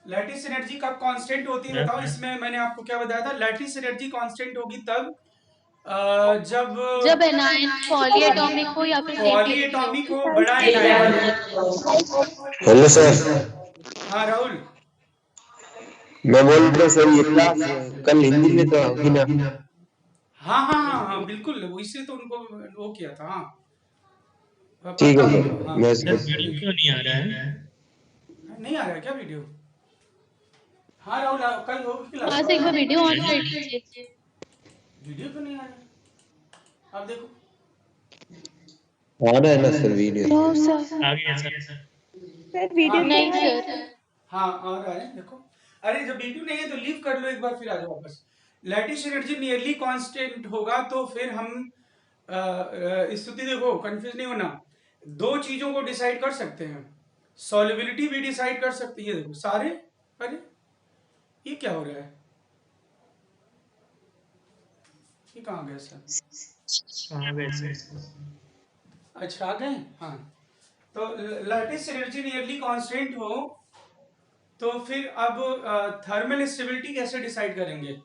Lattice energy कब constant होती है बताओ? इसमें मैंने आपको क्या बताया था? लैटिस एनर्जी कांस्टेंट होगी तब जब जब एनायन पॉलीएटॉमिक हो या फिर सेम पीरियड पॉलीएटॉमिक हो, बड़ा एनायन हो। Hello sir. हाँ राहुल, मैं बोल रहा सर, ये क्लास कल हिंदी में तो होगी ना? हाँ हाँ हाँ हाँ बिल्कुल, वो इसलिए तो उनको वो किया था। हाँ ठीक पक्का है पक्का, सर, हाँ मैं ठीक इसको है। क्यों नहीं आ रहा है? नहीं आ रहा है क्या वीडियो? हाँ राहुल, कल होगी क्लास वहां से एक बार पक्का। वीडियो ऑन कर लीजिए। वीडियो क्यों नहीं आ रहा है? अब देखो। आ रहा है ना सर वीडियो? नो सर, आ गया सर। सर वीडियो हाँ नहीं क्या है? सर। हाँ आ रहा है देखो। अरे जब वीडियो नहीं है तो लीव कर लो एक बार, फिर आ जाओ वापस। लैटिस एनर्जी नियरली कांस्टेंट होगा तो फिर हम स्थिति देखो, कंफ्यूज नहीं होना। दो चीजों को डिसाइड कर सकते हैं, सॉल्युबिलिटी भी डिसाइड कर सकते हैं। ये देखो सारे, अरे ये क्या हो रहा है? ये कहाँ गए सर? कहाँ गए सर? अच्छा आ गए। हाँ तो लैटिस एनर्जी नियरली कांस्टेंट हो तो फिर अब थर्मल स्टेबिलिटी कैसे डिसाइड करेंगे?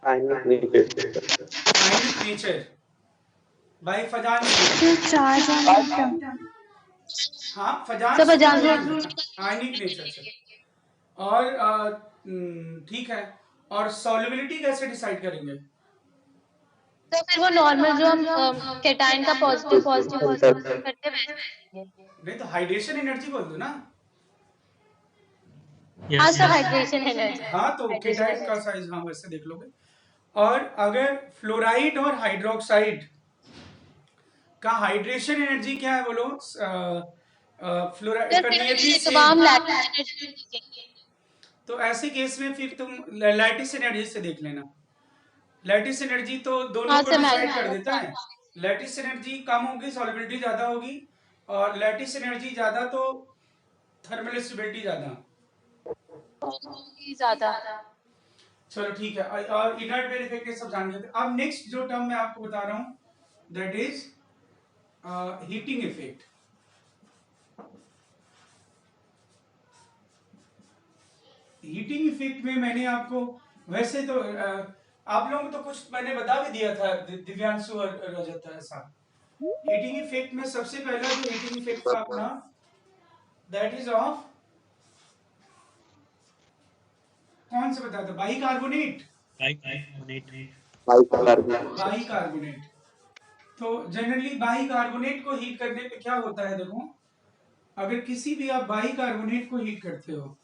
Ionic nature by Fajans sir charge and atom. हाँ फजान सब से भी जानते बोलेंगे हैं। आयनिक नेचर से। और ठीक है, और सॉल्युबिलिटी कैसे डिसाइड करेंगे? तो फिर वो नॉर्मल जो हम केटाइन का पॉजिटिव पॉजिटिव पॉजिटिव करते हैं वैसे। नहीं तो हाइड्रेशन एनर्जी बोल दो ना। हाँ yes sir, yes. Hydration energy. हाँ तो हाइड्रेशन केटाइन का एनर्जी। साइज हाँ वैसे देख लोगे। और अगर फ्लोराइड और हाइड्रोक्साइड का हाइड्रेशन एनर्जी क्या है बोलो? फ्लोराइड सर का फिर नियरली तमाम सेम। Lattice energy. तो ऐसे केस में फिर तुम लैटिस एनर्जी से देख लेना। लैटिस एनर्जी तो दोनों हाँ को सर, डिसाइड कर मैंने देता है। लैटिस एनर्जी कम होगी, सॉल्युबिलिटी ज्यादा होगी, और लैटिस एनर्जी ज्यादा तो थर्मल स्टेबिलिटी ज्यादा। ज्यादा। चलो ठीक है, और इनर्ट वेल इफेक्ट ये सब जान गए थे। अब नेक्स्ट जो टर्म मैं आपको बता रहा हूं that is heating effect. Heating effect में मैंने आपको वैसे तो आप लोगों को तो कुछ मैंने बता भी दिया था, दिव्यांशु और रजत, ऐसा। हीटिंग इफेक्ट में सबसे पहला जो हीटिंग इफेक्ट था अपना, दैट इज ऑफ कौन से बताया था? बाइकार्बोनेट। बाइकार्बोनेट। तो जनरली बाइकार्बोनेट को हीट करने पे क्या होता है देखो, अगर किसी भी आप बाइकार्बोनेट को हीट करते हो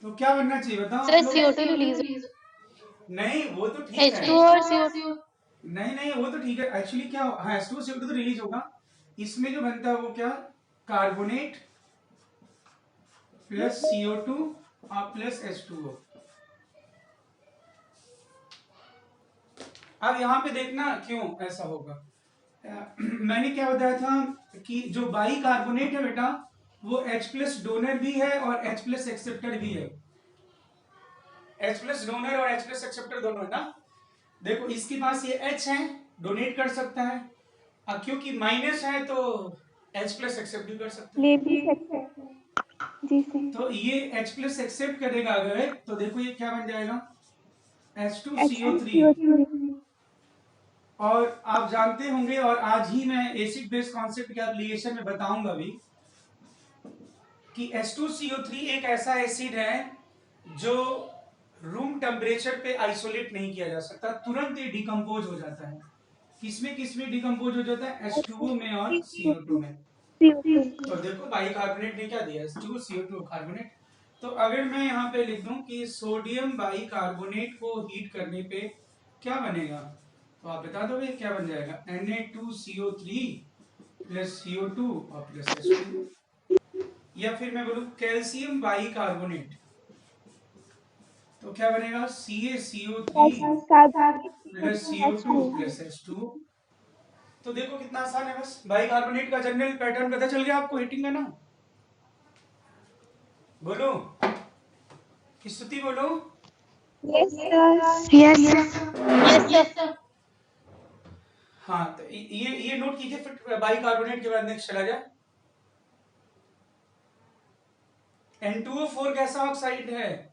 तो क्या बनना चाहिए बताओ आप सर लोग? CO2 release. नहीं वो तो ठीक है। H2 और CO2। नहीं नहीं वो तो ठीक है, एक्चुअली क्या हाँ H2CO2 तो रिलीज होगा। इसमें जो बनता है वो क्या, कार्बोनेट प्लस CO2 और प्लस H2O। अब यहाँ पे देखना क्यों ऐसा होगा। मैंने क्या बताया था कि जो बाइकार्बोनेट है बेटा, वो H प्लस डोनर भी है और H प्लस एक्सेप्टर भी है। H प्लस डोनर और H प्लस एक्सेप्टर दोनों है ना। देखो इसके पास ये H है, डोनेट कर सकता है, अब क्योंकि माइनस है तो H प्लस एक्सेप्ट भी कर सकता है। ले भी सकते हैं। जी सर। तो ये H प्लस एक्सेप्ट करेगा अगर, तो देखो ये क्या बन जाएगा, H2CO3। H2CO3। और आप जानते होंगे, और आज ही मैं एसिड बेस कॉन्सेप्ट के एप्लीकेशन में बताऊंगा भी, कि H2CO3 एक ऐसा एसिड है जो रूम टेम्परेचर पे आइसोलेट नहीं किया जा सकता, तुरंत ही डिकम्पोज हो जाता है। किसमें डिकम्पोज हो जाता है? H2O में और CO2 में। तो देखो बाइकार्बोनेट ने क्या दिया, H2CO2 कार्बोनेट। तो अगर मैं यहाँ पे लिख दूं कि सोडियम बाइकार्बोनेट को हीट करने पे क्या बनेगा, तो आप बता दोगे क्या बन जाएगा? Na2CO3 प्लस CO2 और प्लस H2। या फिर मैं बोलूं कैल्शियम बाइकार्बोनेट, तो क्या बनेगा? CaCO3 plus CO2 plus H2। तो देखो कितना आसान है, बस बाइकार्बोनेट का जनरल पैटर्न पता चल गया आपको हीटिंग का ना। बोलो स्तुति, बोलो। Yes sir. Yes yes sir. हाँ तो ये नोट कीजिए, फिर बाइकार्बोनेट के बाद नेक्स्ट चला जाए। N2O4 कैसा ऑक्साइड है?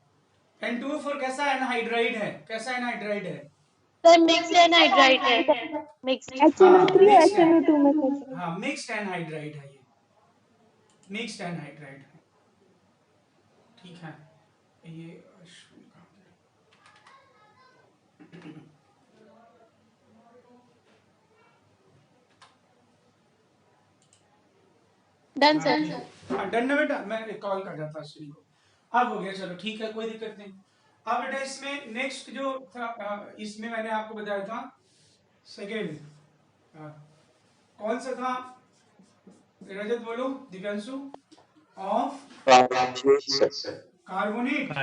N2O4 कैसा एनहाइड्राइड है? कैसा एनहाइड्राइड है? सर मिक्स एनहाइड्राइड है, मिक्स। HNO3 और मिक्स्ड है। HNO2 में से। हाँ, मिक्स्ड एनहाइड्राइड है ये, मिक्स्ड एनहाइड्राइड है। ठीक है, ये डन हाँ, सर। ठीक है। हाँ, डन ना बेटा, मैं एक कॉल कर रहा था श्री को। अब हो गया, चलो ठीक है, कोई दिक्कत नहीं। अब बेटा इसमें नेक्स्ट जो था, इसमें मैंने आपको बताया था सेकेंड, कौन सा था रजत, बोलो दिव्यांशु? Of carbonate,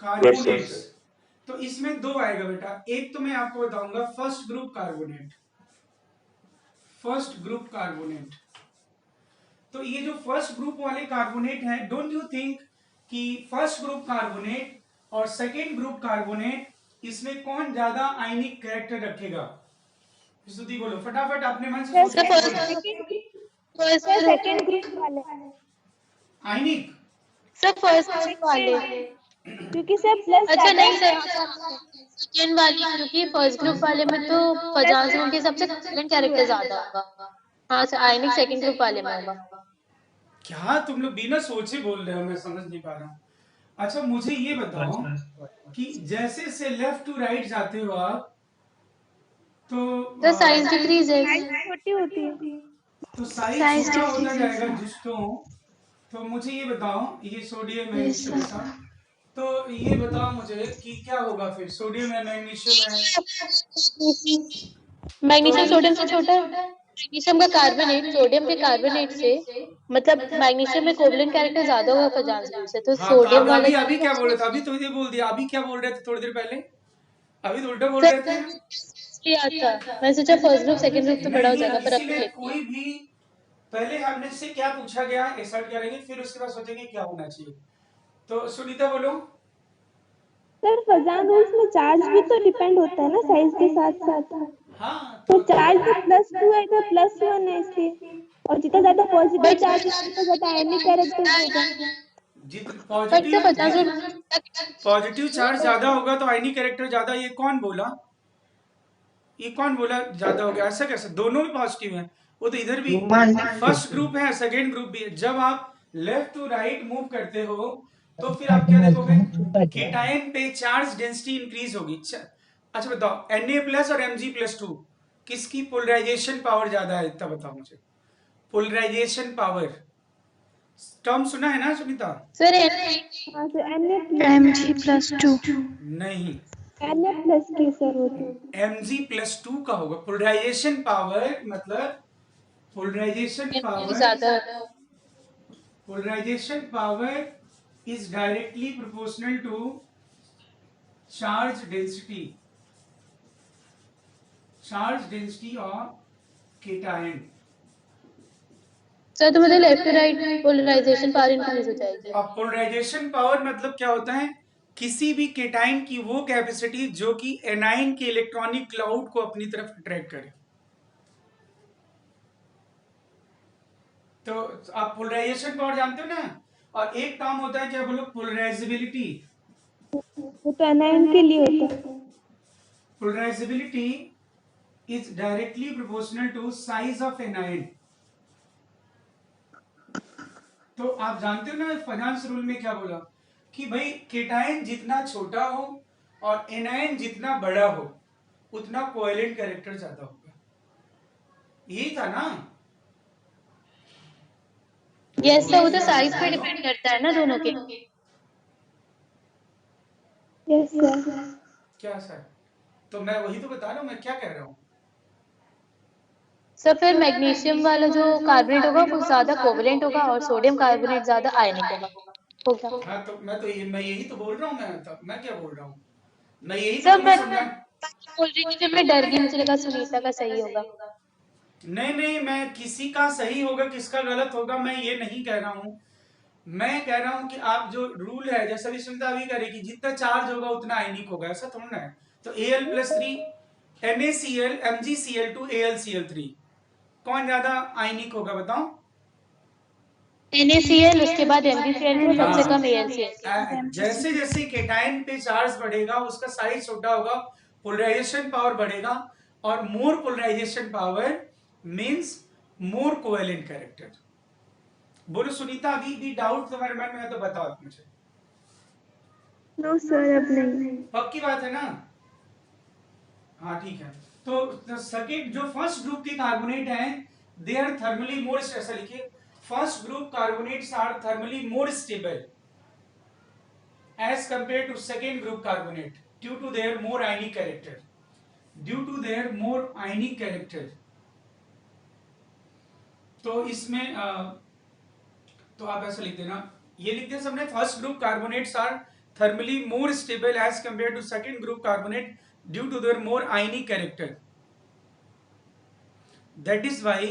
carbonates. तो इसमें दो आएगा बेटा, एक तो मैं आपको बताऊंगा first group carbonate, first group carbonate. तो ये जो फर्स्ट ग्रुप वाले कार्बोनेट हैं, डोंट यू थिंक कि फर्स्ट ग्रुप कार्बोनेट और सेकेंड ग्रुप कार्बोनेट, इसमें कौन ज्यादा आयनिक कैरेक्टर रखेगा? स्तुति बोलो फटाफट, अपने मन से सोचो। फर्स्ट सेकंड ग्रुप वाले, आयनिक, सर फर्स्ट वाले। क्योंकि सर प्लस अच्छा नहीं सर, सेकेंड वाली, क्योंकि फर्स्ट ग्रुप वाले में तो 50 रूल के हिसाब से सेकंड कैरेक्टर ज्यादा होगा। हाँ सर, आयनिक सेकंड ग्रुप वाले में होगा। क्या तुम लोग बिना सोचे बोल रहे हो? मैं समझ नहीं पा रहा हूँ। अच्छा मुझे ये बताओ कि जैसे से लेफ्ट टू राइट जाते हो आप, तो साइज डिक्रीज है। छोटी होती है। तो साइज छोटा होता जाएगा दोस्तों। तो मुझे ये बताओ, ये सोडियम है इसके साथ, तो ये बताओ मुझे कि क्या होगा फिर? सोडियम है, मैग्नीशियम है, मैग्नीशियम सोडियम से छोटा है। मैग्नीशियम का कार्बोनेट सोडियम के कार्बोनेट से, मतलब मैग्नीशियम में कोवलेंट कैरेक्टर ज्यादा होगा 50 रूल से, तो हाँ। तो सोडियम वाला अभी क्या बोल रहे थे? अभी तो ये बोल दिया, अभी क्या बोल रहे थे थोड़ी देर पहले? अभी तो उल्टा बोल रहे थे ना। याद था, मैं सोचा फर्स्ट ग्रुप सेकंड ग्रुप तो बड़ा हो नहीं, जाएगा, पर अभी इसीलिए लिख कोई भी पहले हमने से क्या पूछा गया एक्सर्ट करेंगे, फिर उसके बाद सोचेंगे क्या होना चाहिए। तो सुनीता बोलो। सर फजान रूल्स में चार्ज भी तो डिपेंड होता है ना साइज के साथ साथ। हाँ, तो चार्ज भी +2 है, इधर +1 है इसलिए, और जितना ज्यादा पॉजिटिव चार्ज उतना ज्यादा आयनिक कैरेक्टर होगा। But sir 50 rule positive charge ज्यादा होगा तो आयनिक कैरेक्टर ज्यादा, ये कौन बोला? ये कौन बोला ज्यादा हो गया? ऐसा कैसे? दोनों भी पॉजिटिव हैं, वो तो इधर भी फर्स्ट ग्रुप है, सेकेंड ग्रुप भी है। जब आप लेफ्ट टू राइट मूव करते हो तो फिर आप क्या देखोगे? केटायन पे चार्ज डेंसिटी इंक्रीज होगी। अच्छा बताओ, Na+ और Mg+2 किसकी पोलराइजेशन पावर ज्यादा है? इतना बताओ मुझे। पोलराइजेशन पावर टर्म सुना है ना सुनीता? सर हाँ सर, Mg+2 नहीं, Na+ की सर होती है। Mg+2 का होगा पोलराइजेशन पावर। मतलब पोलराइजेशन पावर, ज्यादा। polarization power is directly proportional to charge density, charge density of cation। Sir तो मतलब left to right polarization power increase हो जाएगी। अब पोलराइजेशन पावर मतलब क्या होता है? किसी भी केटाइन की वो कैपेसिटी जो कि एनाइन के इलेक्ट्रॉनिक क्लाउड को अपनी तरफ अट्रैक्ट करे। तो आप पोलराइजेशन पावर जानते हो ना, और एक टर्म होता है क्या बोलो? पोलराइजेबिलिटी। वो तो एनायन के लिए होता है। Polarisability is directly proportional to size of anion। तो आप जानते हो ना फाइनेंस रूल में क्या बोला कि भाई केटायन जितना छोटा हो और एनायन जितना बड़ा हो उतना कोवेलेंट कैरेक्टर ज्यादा होगा। यही था ना? यस सर, वो तो साइज पे डिपेंड करता है ना दोनों के। Yes sir. क्या सर? तो मैं वही तो बता रहा हूँ, मैं क्या कह रहा हूँ। सर फिर मैग्नीशियम वाला जो कार्बोनेट होगा वो ज्यादा कोवलेंट होगा और सोडियम कार्बोनेट ज्यादा आयनिक होगा। हाँ तो मैं यही तो बोल रहा हूँ। मैं क्या बोल रहा हूँ? मैं यही तो सर तुम्हें मैं समझा। बोल रही थी, फिर मैं डर गई, मुझे लगा सुनीता का सही होगा। नहीं, मैं किसी का सही होगा किसका गलत होगा मैं ये नहीं कह रहा हूँ। मैं कह रहा हूं कि आप जो रूल है, जैसा भी सुनता अभी करें कि जितना चार्ज होगा उतना आयनिक होगा, ऐसा थोड़ा ना है। तो Al+3 NaCl Mgcl2 Al Cl3 कौन ज्यादा आयनिक होगा बताओ? NaCl उसके बाद MgCl और सबसे कम AlCl। जैसे जैसे केटायन पे चार्ज बढ़ेगा उसका साइज छोटा होगा, पोलराइजेशन पावर बढ़ेगा, और more polarisation power means more covalent character. बोलो सुनीता, अभी भी डाउट तुम्हारे मन में है तो बताओ आप मुझे। नो सर, अब नहीं। पक्की बात है ना? हाँ ठीक है। तो सेकेंड जो फर्स्ट ग्रुप के कार्बोनेट हैं दे आर थर्मली मोर, ऐसा लिखिए, first group carbonates are thermally more stable as compared to second group carbonate due to their more ionic character, due to their more ionic character। तो इसमें तो आप ऐसा लिख देना, ये लिख देना सबने, first group carbonates are thermally more stable as compared to second group carbonate due to their more ionic character, that is why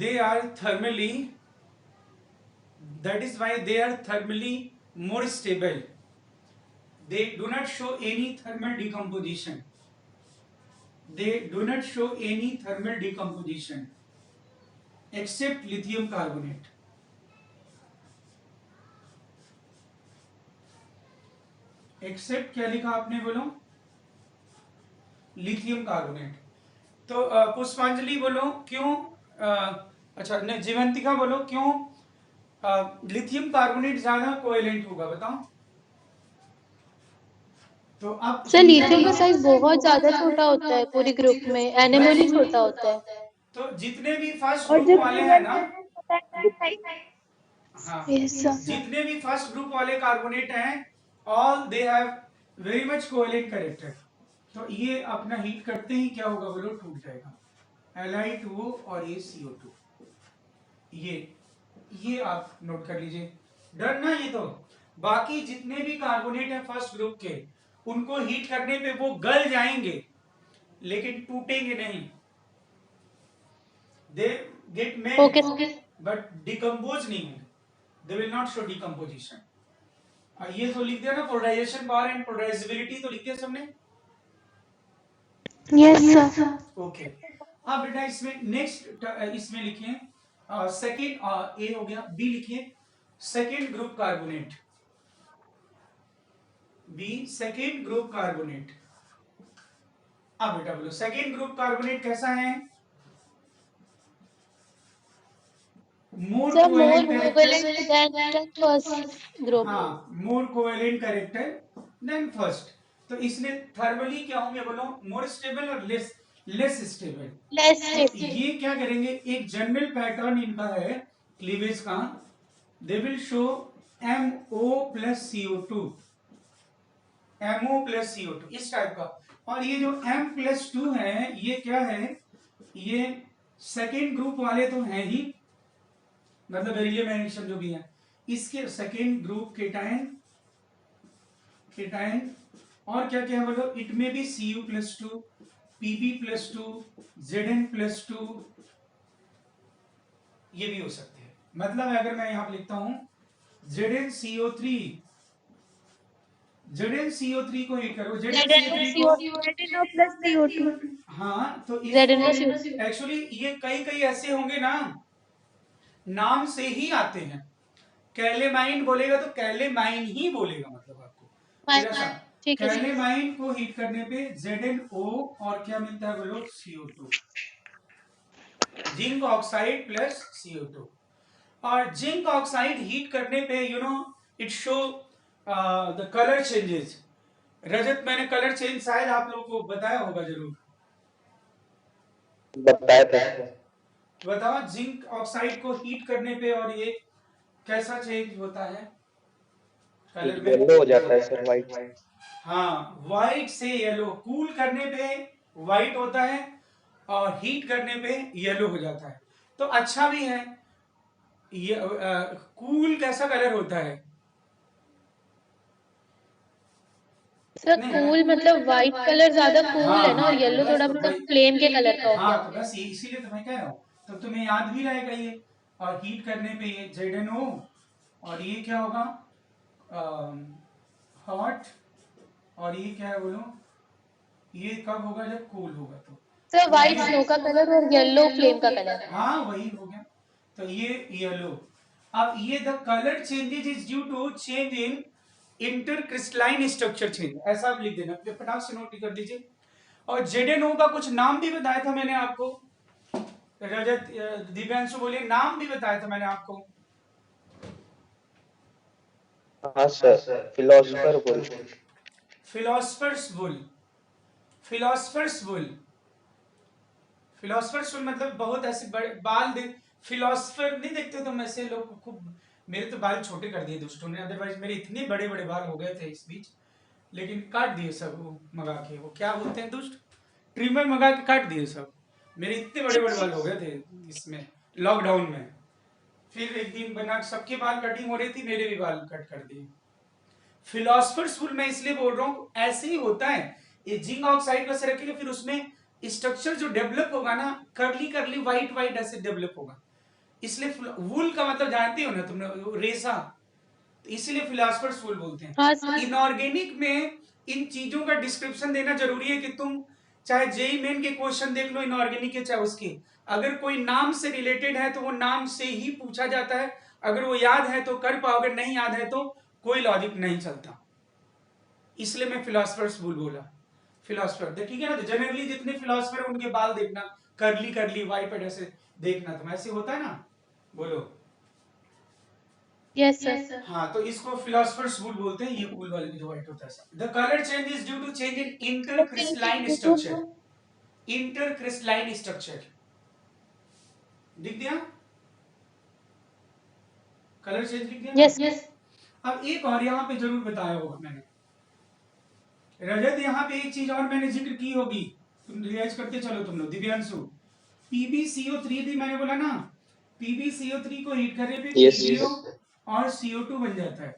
they are thermally, that is why they are thermally more stable, they do not show any thermal decomposition, they do not show any thermal decomposition except lithium carbonate। Except क्या लिखा आपने, बोलो? Lithium carbonate. तो पुष्पांजलि बोलो क्यों, अच्छा नहीं, जीवंतिका बोलो क्यों लिथियम कार्बोनेट ज्यादा कोवेलेंट होगा, बताओ। तो अब सर लिथियम का साइज बहुत ज्यादा छोटा होता है पूरी ग्रुप में, एनएमओल ही छोटा होता है। तो जितने भी फर्स्ट और ग्रुप जो वाले हैं ना, होता है हाँ, Yes, sir. जितने भी फर्स्ट ग्रुप वाले कार्बोनेट हैं all they have very much covalent character. तो ये अपना हीट करते ही क्या होगा बोलो, टूट जाएगा, Li2O और ये CO2। ये आप नोट कर लीजिए, डर ना ये। तो बाकी जितने भी कार्बोनेट हैं फर्स्ट ग्रुप के, उनको हीट करने पे वो गल जाएंगे लेकिन टूटेंगे नहीं, they get melt Okay. But decompose नहीं होंगे, they will not show decomposition. ये तो लिख दिया ना, पोलराइजेशन पावर एंड पोलराइजेबिलिटी तो लिख दिया सबने। Yes, sir. ओके, अब बेटा इसमें नेक्स्ट इसमें लिखिए सेकेंड, ए हो गया, बी लिखिए second group carbonate, B second group carbonate. अब बेटा बोलो सेकेंड ग्रुप कार्बोनेट कैसा है? More Sir, more covalent covalent than first group. हाँ, more covalent character than first. तो इसमें थर्मली क्या होंगे बोलो, मोर स्टेबल और लेस स्टेबल। Less तो stiff. ये क्या करेंगे, एक जनरल पैटर्न इनका है क्लीवेज का, they will show MO plus CO2, MO plus CO2 इस टाइप का। और ये जो M+2 है ये क्या है, ये सेकेंड ग्रुप वाले तो हैं ही, मतलब बेरिलियम एडिशन जो भी है, इसके सेकेंड ग्रुप केटायन, केटायन और क्या क्या है बोलो, इट में भी Cu+2, Pb+2, Zn+2 ये भी हो सकते हैं। मतलब अगर मैं यहां पर लिखता हूं ZnCO3, ZnCO3 को हीट करो, ZnCO3 को, ZnO plus CO2। हाँ तो ZnO एक्चुअली ये कई कई ऐसे होंगे ना, नाम से ही आते हैं। कैलेमाइन बोलेगा तो कैलेमाइन ही बोलेगा, मतलब आपको ठीक है। कैलेमाइन को हीट करने पे ZnO और क्या मिलता है बोलो, CO2, zinc oxide plus CO2। और जिंक ऑक्साइड हीट करने पे you know it show the colour changes. Rajat, मैंने कलर चेंज शायद आप लोगों को बताया होगा, जरूर बताया था। बताओ, जिंक ऑक्साइड को हीट करने पे और ये कैसा चेंज होता है कलर में? येलो हो जाता है सर, व्हाइट। हाँ, व्हाइट से येलो, कूल करने पे व्हाइट होता है और हीट करने पे येलो हो जाता है। तो अच्छा भी है ये, कूल कैसा कलर होता है? सर कूल मतलब व्हाइट कलर ज्यादा कूल है ना, और येलो बस थोड़ा तो मतलब भाई- फ्लेम के कलर का हो हाँ गया। तो बस इसीलिए तो मैं कह रहा हूँ, तो तुम्हें याद भी रहेगा ये। और हीट करने पे ये ZnO और ये क्या होगा, हॉट, और ये क्या है बोलो, ये कब होगा, जब कूल होगा। तो सर व्हाइट स्नो का कलर और येलो फ्लेम का कलर। हाँ वही हो गया। तो ये येलो। अब ये the colour changes is due to change in intercrystalline structure change, ऐसा आप लिख देना, फटाक से नोट कर दीजिए। और जेडेनओ का कुछ नाम भी बताया था मैंने आपको, रजत दिव्यांशु बोलिए, नाम भी बताया था मैंने आपको। हाँ sir, philosopher bull. Philosophers bull, philosophers bull, philosophers bull मतलब बहुत ऐसे बड़े बाल दे, फिलोसफर नहीं देखते तुम ऐसे लोग खूब, मेरे तो बाल छोटे कर दिए दोस्तों ने, अदरवाइज मेरे इतने बड़े बड़े बाल हो गए थे इस बीच, लेकिन काट दिए सब वो मंगा के, वो क्या बोलते हैं दुष्ट, ट्रिमर मंगा के काट दिए सब, मेरे इतने बड़े बड़े बाल हो गए थे इसमें लॉकडाउन में। फिर एक दिन बना सबके बाल कटिंग हो रही थी, मेरे भी बाल कट कर दिए। फिलोसफर्स बुल मैं इसलिए बोल रहा हूँ, ऐसे ही होता है, ये जिंक ऑक्साइड वैसे रखेंगे, फिर उसमें स्ट्रक्चर जो डेवलप होगा ना, करली करली व्हाइट व्हाइट ऐसे डेवलप होगा, इसलिए वुल का मतलब जानती हो ना तुमने, रेशा, तो इसीलिए फिलोसफर्स वुल बोलते हैं। हाँ सर। इनऑर्गेनिक में इन चीजों का डिस्क्रिप्शन देना जरूरी है कि तुम चाहे जेई मेन के क्वेश्चन देख लो इनऑर्गेनिक के, चाहे उसके, अगर कोई नाम से रिलेटेड है तो वो नाम से ही पूछा जाता है, अगर वो याद है तो कर पाओगे, नहीं याद है तो कोई लॉजिक नहीं चलता, इसलिए मैं फिलोसफर्स बुल बोला। फिलोसफर देखिए ना, तो जनरली जितने फिलोसफर है उनके बाल देखना करली करली व्हाइट व्हाइट ऐसे देखना, तुम ऐसे होता है ना, बोलो। Yes sir. हाँ, तो इसको फिलोसफर्स बुल बोलते हैं, ये बुल वाले में जो व्हाइट होता है। The colour change is due to change in intercrystalline structure, intercrystalline structure दिख दिया, कलर चेंज दिख दिया। यस। अब एक और यहाँ पे जरूर बताया होगा मैंने, रजत, यहाँ पे एक चीज और मैंने जिक्र की होगी, तुम रिवाइज करते चलो तुम लोग, दिव्यांशु, PbCO3 भी मैंने बोला ना, PbCO3 को हीट करने पे Yes. PbO और CO2 बन जाता है।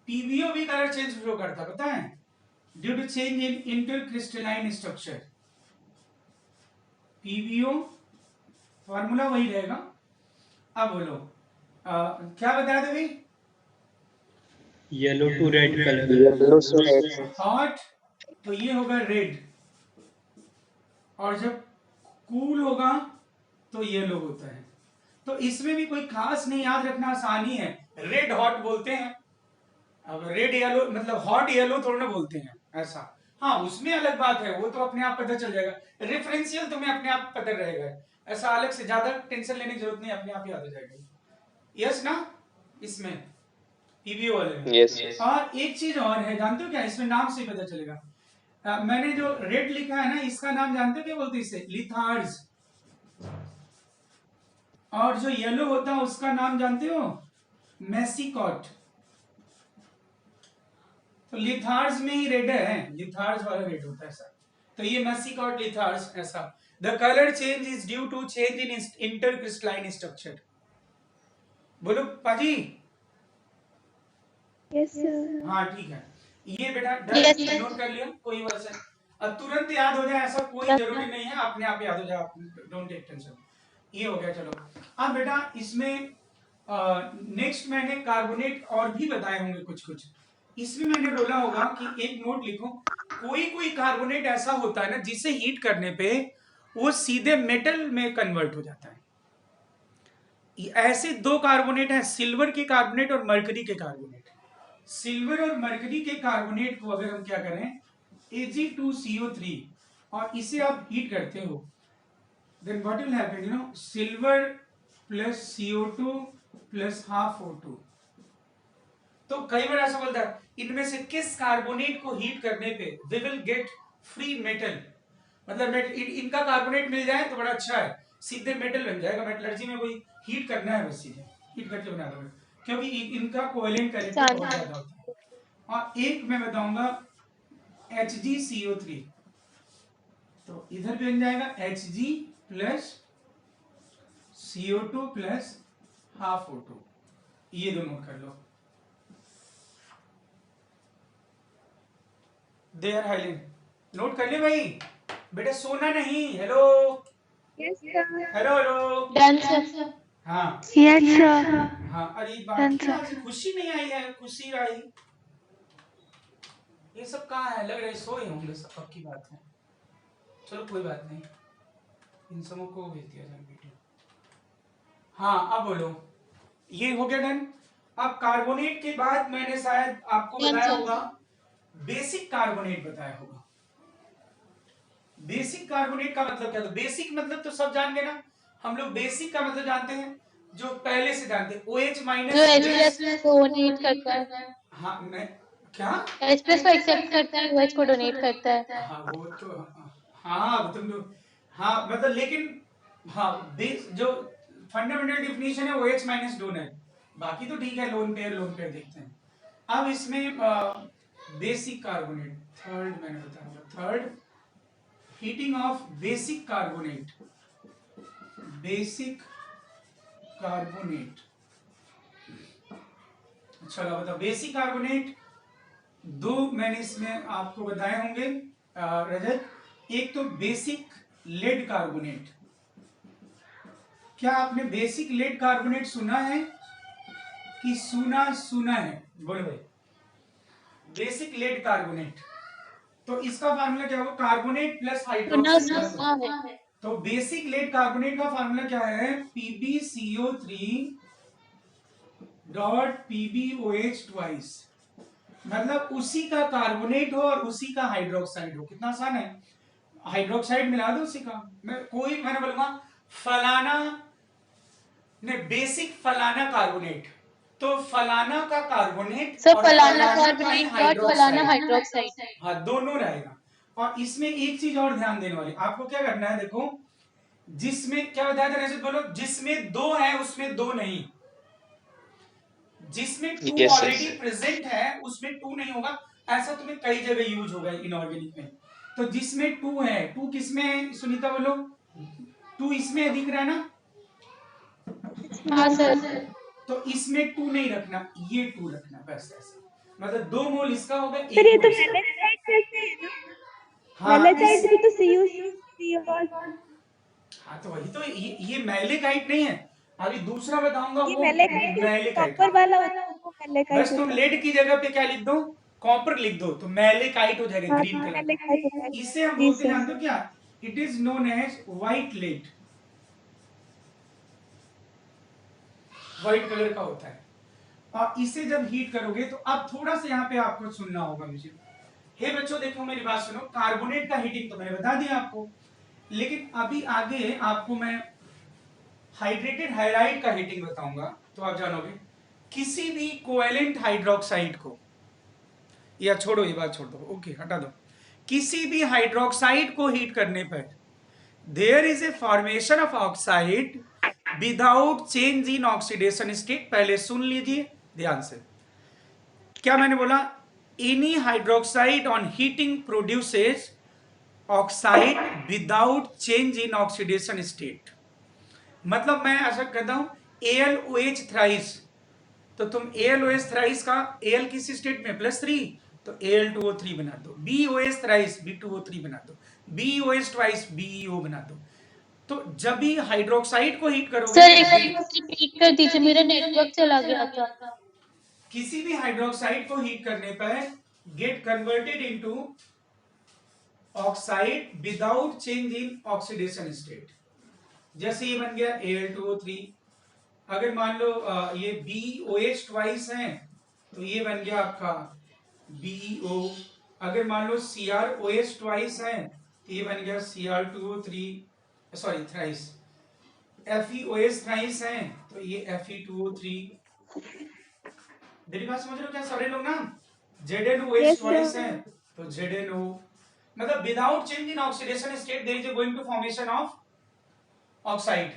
PbO भी कलर चेंज शो करता है, पता है, due to change in intercrystalline structure. PbO formula वही रहेगा। अब बोलो क्या बताया था भाई, yellow to red colour. Yellow से रेड। हॉट, तो ये होगा रेड, और जब कूल होगा तो येलो होता है। तो इसमें भी कोई खास नहीं, याद रखना आसानी है, रेड हॉट बोलते हैं, अब रेड येलो मतलब हॉट येलो थोड़ा ना बोलते हैं ऐसा। हाँ, उसमें अलग बात है, वो तो अपने आप पता चल जाएगा, रेफरेंशियल तुम्हें अपने आप पता रहेगा, ऐसा अलग से ज्यादा टेंशन लेने की जरूरत नहीं, अपने आप याद हो जाएगा। यस ना, इसमें पीबीओ वाले में। Yes. और एक चीज और है, जानते हो क्या, इसमें नाम से ही पता चलेगा, मैंने जो रेड लिखा है ना, इसका नाम जानते हो क्या बोलते हैं इसे, लिथार्ज, और जो येलो होता है उसका नाम जानते हो, मेसिकॉट। तो लिथार्ज में ही रेड है, लिथार्ज वाला रेड होता है सर, तो ये मेसिकॉट लिथार्ज ऐसा। The colour change is due to change in intercrystalline structure. बोलो पाजी। Yes sir. हाँ ठीक है, ये बेटा Yes, डर sir. नोट कर लिया, कोई वैसे तुरंत याद हो जाए ऐसा कोई Yes, जरूरी sir. नहीं है, अपने आप याद हो जाए, डोंट टेक टेंशन। ये हो गया, चलो। अब बेटा इसमें नेक्स्ट मैंने कार्बोनेट और भी बताए होंगे कुछ कुछ, इसमें मैंने बोला होगा कि एक नोट लिखो, कोई कोई कार्बोनेट ऐसा होता है ना जिसे हीट करने पे वो सीधे मेटल में कन्वर्ट हो जाता है। ऐसे दो कार्बोनेट हैं, सिल्वर के कार्बोनेट और मरकरी के कार्बोनेट। सिल्वर और मरकरी के कार्बोनेट को अगर हम क्या करें, Ag2CO3, और इसे आप हीट करते हो, then what will happen, you know, silver plus CO2 plus half O2। तो कई बार ऐसा बोलता है, इनमें से किस कार्बोनेट को हीट करने पे we will get free metal, मतलब इनका कार्बोनेट मिल जाए तो बड़ा अच्छा है, सीधे मेटल बन जाएगा, मेटलर्जी में कोई हीट करना है बस सीधे हीट करके बना दो, क्योंकि इनका कोवेलेंट कैरेक्टर बहुत ज्यादा होता है। और एक मैं बताऊंगा HgCO3, तो इधर भी बन जाएगा Hg plus CO2 plus half O2, ये दो नोट कर लो, दे आर हाइलाइट, नोट कर ले भाई, बेटा सोना नहीं, hello yes sir. Hello hello. Done, sir. हाँ यस सर। हाँ, अरे बाकी आज खुशी नहीं आई है, खुशी आई, ये सब कहाँ है, लग रहा है सोए होंगे सब, पक्की बात है, चलो कोई बात नहीं, इन सबों को भेज दिया जाए वीडियो। हाँ अब बोलो, ये हो गया डन। अब कार्बोनेट के बाद मैंने शायद आपको Done, बताया sir. होगा, बेसिक कार्बोनेट बताया होगा। बेसिक कार्बोनेट का मतलब क्या था? बेसिक मतलब तो सब जान गए ना, हम लोग बेसिक का मतलब जानते हैं जो पहले से जानते हैं, OH माइनस जो H+ को डोनेट करता है, हाँ मैं क्या H+ को एक्सेप्ट करता है, OH को डोनेट करता है। हाँ वो तो हाँ तुम लोग हाँ मतलब लेकिन हाँ बेस जो फंडामेंटल डिफिनेशन है OH माइनस डोनर, बाकी तो ठीक है, लोन पेयर देखते हैं। अब इसमें बेसिक कार्बोनेट थर्ड मैंने बताया, third heating of basic carbonate, basic carbonate. चलो बताओ बेसिक कार्बोनेट दो मैंने इसमें आपको बताए होंगे रजत, एक तो बेसिक लेड कार्बोनेट। क्या आपने बेसिक लेड कार्बोनेट सुना है कि सुना है? बोलो भाई, बेसिक लेड कार्बोनेट, तो इसका फार्मूला क्या होगा? Carbonate plus hydroxy. है। तो बेसिक लेड कार्बोनेट का फार्मूला क्या है? PbCO3 डॉट PbOH ट्वाइस, मतलब उसी का कार्बोनेट हो और उसी का हाइड्रोक्साइड हो। कितना आसान है, हाइड्रोक्साइड मिला दो उसी का। मैंने बोलूंगा फलाना ने बेसिक फलाना कार्बोनेट, तो फलाना का कार्बोनेट सर और फलाना फलाना का कार्बोनेट डॉट फलाना हाइड्रोक्साइड, हाइड्रोक्साइड। हाँ दोनों रहेगा। और इसमें एक चीज और ध्यान देने वाली, आपको क्या करना है, देखो जिसमें क्या बताया था रजत, बोलो जिसमें दो है उसमें दो नहीं, जिसमें two Yes, sir. Already present है उसमें टू नहीं होगा। ऐसा तुम्हें कई जगह यूज होगा इनऑर्गेनिक में। तो जिसमें टू है, टू किसमें है सुनीता बोलो? टू इसमें दिख रहा है ना, हाँ सर। तो इसमें टू नहीं रखना, ये टू रखना बस। ऐसा मतलब 2 मोल इसका होगा, सर ये एक तो मोल इसका। मैलेसाइड जैसे है ना, हाँ मैलेसाइड भी तो CuCl और हाँ तो वही तो, ये मैलेकाइट नहीं है, अभी दूसरा बताऊंगा ये वो मैलेकाइट मैलेकाइट। कॉपर वाला होता है, वो मैलेकाइट बस तुम होता है। लेड की जगह पे क्या लिख दो? कॉपर लिख दो, तो मैलेकाइट हो जाएगा, हाँ ग्रीन कलर का। मैलेकाइट होता है। इसे हम जी बोलते हैं, सर। जानते हो क्या? It is known as white lead, white colour का होता है। और इसे जब हीट करोगे तो अब थोड़ा सा यहाँ पे आपको सुनना होगा मुझे। हे बच्चों देखो मेरी बात सुनो, कार्बोनेट का हीटिंग तो मैंने बता दिया आपको, लेकिन अभी आगे आपको मैं हाइड्रेटेड हाइलाइट का हीटिंग बताऊंगा, तो आप जानोगे किसी भी कोवेलेंट हाइड्रोक्साइड को, या छोड़ो ये बात छोड़ दो, ओके हटा दो, किसी भी हाइड्रोक्साइड को हीट करने पर there is a formation of oxide without change in oxidation state. पहले सुन लीजिए ध्यान से, क्या मैंने बोला? Any hydroxide on heating produces oxide without change in oxidation state. मतलब मैं ऐसा कहता हूं AlOH थ्राइस, तो तुम AlOH थ्राइस का Al किस स्टेट में? +3, तो Al2O3 बना दो। BOH थ्राइस B2O3 बना दो। BOH ट्वाइस BeO बना दो। तो जब भी हाइड्रोक्साइड को हीट करोगे, सर एक बार रिपीट कर दीजिए, मेरा नेटवर्क चला गया था। किसी भी हाइड्रोक्साइड को हीट करने पर get converted into oxide without change in oxidation state. जैसे ये बन गया Al2O3, अगर मान लो ये BOH ट्वाइस है तो ये बन गया आपका BeO। अगर मान लो CrOH ट्वाइस है तो ये बन गया Cr2O3, sorry thrice. FeOH thrice है तो ये Fe2O3। मेरी बात समझ रहे हो क्या सारे लोग ना? ZnOH Yes, twice sir. है तो ZnO, मतलब without change in oxidation state there is a going to formation of oxide,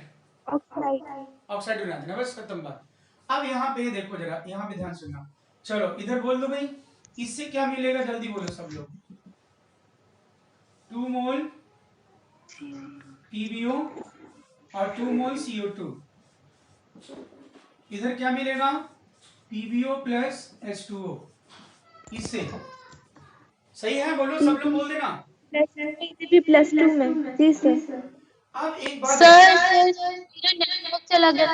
oxide. Oxide बना देना, बस खत्म बात। अब यहाँ पे देखो जरा, यहाँ पे ध्यान सुनना। चलो इधर बोल दो भाई, इससे क्या मिलेगा जल्दी बोलो सब लोग। 2 मोल PbO और 2 मोल CO2। इधर क्या मिलेगा? PbO plus H2O। इससे सही है, बोलो सब लोग बोल देना। भी +2 में। जी सर। अब एक बात सर मेरा नेटवर्क चला गया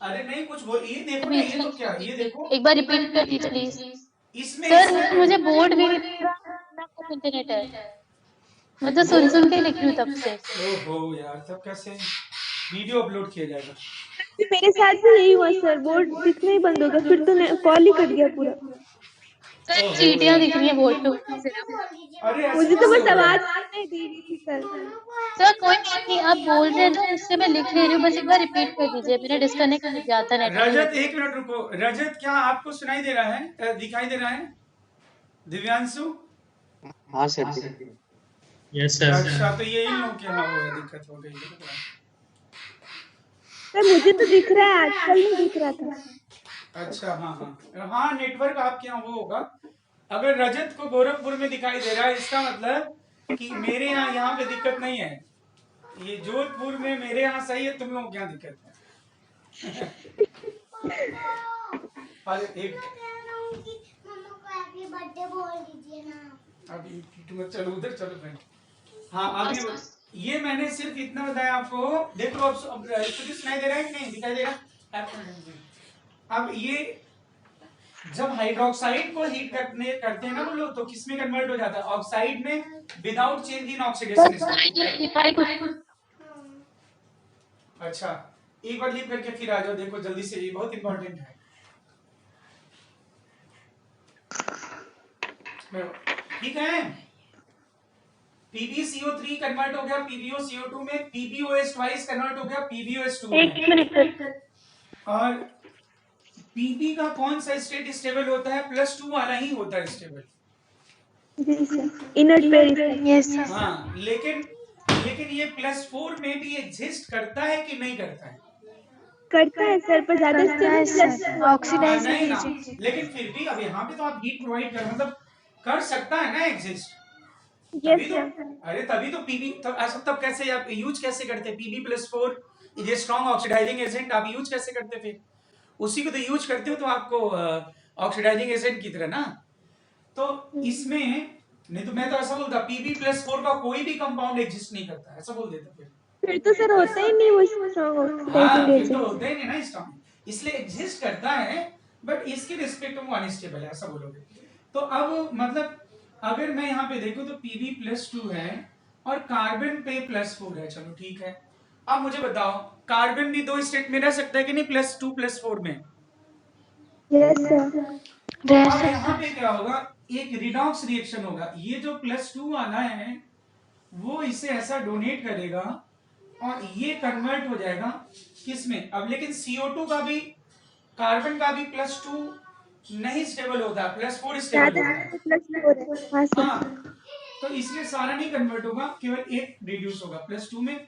अरे नहीं कुछ बोल, ये देखो ना, बीच ये तो में। क्या, ये देखो एक बार रिपीट कर दीजिए प्लीज। इसमें सर मुझे बोर्ड भी नहीं दिख रहा, ना कुछ इंटरनेट है, मैं तो सुन के लिख रही हूँ तब से। ओहो यार, तब कैसे वीडियो अपलोड किया जाएगा? फिर मेरे साथ भी यही हुआ सर, बोर्ड दिखना ही बंद हो गया, फिर तो कॉल ही कट गया पूरा। सर ओहो। चीटियां दिख रही है बोर्ड पे ऊपर सिर्फ। अरे ऐसे मुझे तो कैसे बस हो रहा आवाज है? सुनाई दे रही थी सर। सर कोई बात नहीं, आप बोल रहे हैं तो उससे मैं लिख ले रही हूँ, बस एक बार रिपीट कर दीजिए, मेरा डिस्कनेक्ट हो गया था नेट की रजत वजह एक मिनट रुको। रजत क्या आपको सुनाई दे रहा है, दिखाई दे रहा है? दिव्यांशु? हाँ सर। Yes sir. अच्छा, तो ये इन लोगों के यहाँ वो है, दिक्कत हो गई है। सर मुझे तो दिख रहा है, आजकल नहीं दिख रहा था। अच्छा, हाँ हाँ हाँ, नेटवर्क आपके यहाँ वो होगा। अगर रजत को गोरखपुर में दिखाई दे रहा है, इसका मतलब कि मेरे यहाँ पे दिक्कत नहीं है। ये जोधपुर में मेरे यहाँ सही है, तुम लोगों के यहाँ दिक्कत है। अरे एक अभी तुम चलो उधर चलो फ्रेंड। हाँ अभी ये मैंने सिर्फ इतना बताया आपको। देखो अब कुछ सुनाई दे रहा है कि नहीं दिखाई दे रहा? अब ये जब हाइड्रोक्साइड को हीट करते हैं ना वो लोग, तो किस में कन्वर्ट हो जाता है? ऑक्साइड में, without change in oxidation state. अच्छा, एक बार लीव करके फिर आ जाओ, देखो जल्दी से, ये बहुत इंपॉर्टेंट है। ठीक है, PbCO3 कन्वर्ट हो गया PbOCO2 में, PbOH ट्वाइस कन्वर्ट हो गया PbOH2 में। एक मिनट सर। और Pb का कौन सा स्टेट स्टेबल होता है? +2 वाला ही होता है स्टेबल। जी sir, inert pair. Yes sir. हाँ, लेकिन ये +4 में भी एग्जिस्ट करता है कि नहीं करता है? करता है सर, पर ज्यादा स्टेबल ऑक्सीडाइज नहीं ना, नहीं। लेकिन फिर भी अब यहाँ पे तो आप हीट प्रोवाइड कर, मतलब कर सकता है ना एग्जिस्ट। यस तभी तो, सर। अरे तभी तो पीबी तब कैसे आप यूज कैसे करते? Pb+4 ये स्ट्रॉन्ग ऑक्सीडाइजिंग एजेंट आप यूज कैसे करते? फिर उसी को तो यूज करते हो, तो आपको ऑक्सीडाइजिंग एजेंट की तरह ना। तो इसमें नहीं तो मैं तो ऐसा बोलता Pb+4 का कोई भी कंपाउंड एग्जिस्ट नहीं करता, ऐसा बोल देता फिर तो सर होता ही नहीं वो स्ट्रॉन्ग हाँ, ऑक्सीडाइजिंग फिर तो एजेंट। होता ही नहीं ना स्ट्रॉन्ग, इसलिए एग्जिस्ट करता है बट इसके रिस्पेक्ट में अनस्टेबल है, ऐसा बोलोगे। तो अब मतलब अगर मैं यहाँ पे देखूं तो Pb+2 है और कार्बन पे +4 है, चलो ठीक है। अब मुझे बताओ, कार्बन भी दो स्टेट में रह सकता है कि नहीं, +2 +4 में? Yes sir. तो अब यहाँ पे क्या होगा, एक रिडॉक्स रिएक्शन होगा। ये जो +2 वाला है वो इसे ऐसा डोनेट करेगा और ये कन्वर्ट हो जाएगा किसमें? अब लेकिन CO2 का भी, कार्बन का भी +2 नहीं स्टेबल होता, +4 स्टेबल होता है। +4 है। हाँ सर। हाँ, तो इसलिए सारा नहीं कन्वर्ट होगा, केवल एक रिड्यूस होगा +2 में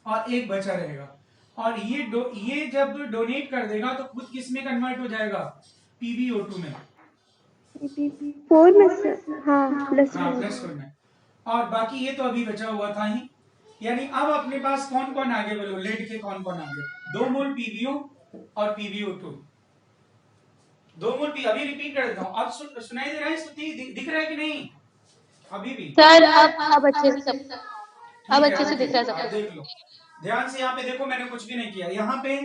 और एक बचा रहेगा। और ये जब डोनेट कर देगा तो खुद किस में कन्वर्ट हो जाएगा? PbO2 में। 4 में सर, हाँ +4 में। और बाकी ये तो अभी बचा हुआ था ही। यानी अब अपने पास कौन कौन आगे, बोलो लेड के कौन कौन आगे? 2 मोल PbO और PbO2, 2 मोल अभी रिपीट कर देता हूं। अब सुनाई दे रहा है स्तुति? दिख रहा है कि नहीं अभी भी? सर अब अच्छे से सब, अब अच्छे से दिख रहा है सब। आप देख लो ध्यान से, यहाँ पे देखो मैंने कुछ भी नहीं किया। यहाँ पे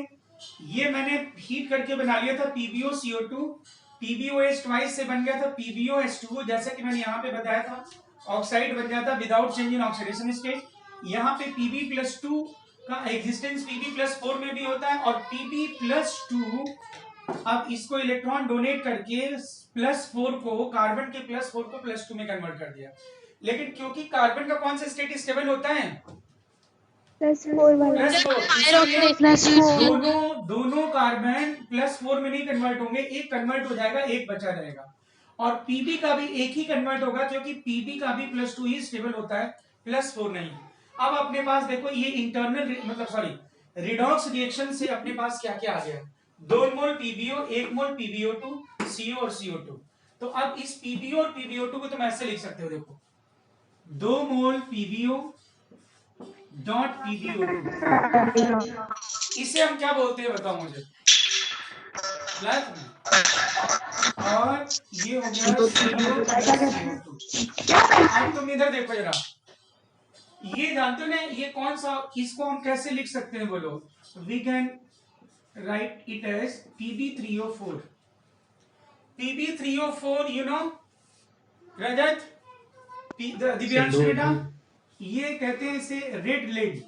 ये मैंने हीट करके बना लिया था PbOCO2, PbOH ट्वाइस से बन गया था PbOH2, जैसा कि मैंने यहाँ पे बताया था, ऑक्साइड बन जाता without change in oxidation state. यहाँ पे Pb+2 का एग्जिस्टेंस Pb+4 में भी होता है और Pb+2 अब इसको इलेक्ट्रॉन डोनेट करके +4 को, कार्बन के +4 को +2 में कन्वर्ट कर दिया। लेकिन क्योंकि कार्बन का कौन सा स्टेट स्टेबल होता है? +4 वाला। +4। दोनों कार्बन +4 में नहीं कन्वर्ट होंगे, एक कन्वर्ट हो जाएगा, एक बचा रहेगा। और Pb का भी एक ही कन्वर्ट होगा क्योंकि Pb का भी +2 ही स्टेबल होता है, +4 नहीं। अब अपने पास देखो ये इंटरनल मतलब सॉरी रिडॉक्स रिएक्शन से अपने पास क्या क्या आ गया? 2 मोल PbO, 1 मोल PbO2, CO और CO2। तो अब इस PbO और PbO2 को तुम ऐसे लिख सकते हो, देखो 2 मोल PbO डॉट PbO2, इसे हम क्या बोलते हैं बताओ मुझे? ब्लैक में। और ये हो गया CO2। अब तुम इधर देखो जरा, ये जानते हो ना ये कौन सा, इसको हम कैसे लिख सकते हैं बोलो? We can write it as Pb3O4। Pb3O4 you know Rajat, Divyansh बेटा, ये कहते हैं इसे रेड लेड।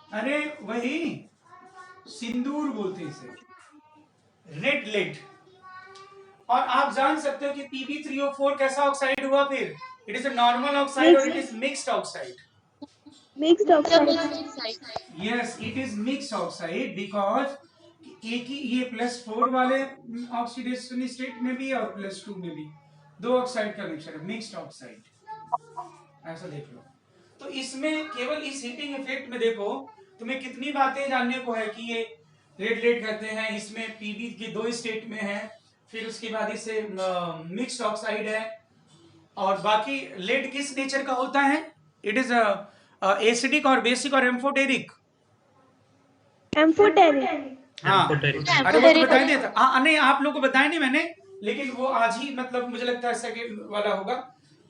अरे वही सिंदूर बोलते हैं इसे, रेड लेड। और आप जान सकते हो कि Pb3O4 कैसा ऑक्साइड हुआ फिर? It is a normal oxide और it is mixed oxide. Mixed oxide. Yes, it is mixed oxide because एक ही ये +4 वाले ऑक्सीडेशन स्टेट में भी और +2 में भी दो ऑक्साइड का मिक्सचर है, मिक्स्ड ऑक्साइड। ऐसा देख लो। तो इसमें केवल इस हीटिंग इफेक्ट में देखो तुम्हें कितनी बातें जानने को है कि ये रेड लेड करते हैं, इसमें पीबी के दो स्टेट में है, फिर उसके बाद इसे मिक्स्ड ऑक्साइड है, और बाकी लेड किस नेचर का होता है? इट इज एसिडिक और बेसिक और एम्फोटेरिक। एम्फोटेरिक। हाँ, Amphoteric. अरे वो तो बताई दिया था। नहीं, आप लोग को बताया नहीं मैंने, लेकिन वो आज ही मतलब मुझे लगता है सेकंड वाला होगा,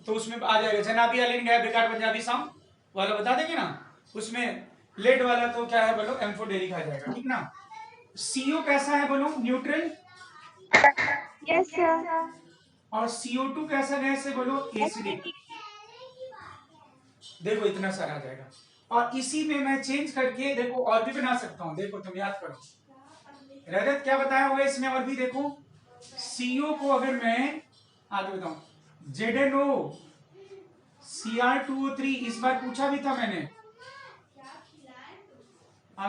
तो उसमें आ जाएगा। जनाबी अलीन गैर बेकार पंजाबी साम वाला बता देंगे ना, उसमें लेड वाला तो क्या है बोलो, एम्फोटेरिक आ जाएगा, ठीक ना। सीओ कैसा है बोलो, न्यूट्रल। Yes sir. और CO2 कैसा गैस है बोलो, एसिडिक। देखो इतना सारा आ जाएगा। और इसी में मैं चेंज करके देखो और भी बना सकता हूँ। देखो तुम याद करो, रजत क्या बताया हुआ है इसमें, और भी देखो। CO को अगर मैं आगे बताऊं, ZNO Cr2O3 इस बार पूछा भी था मैंने,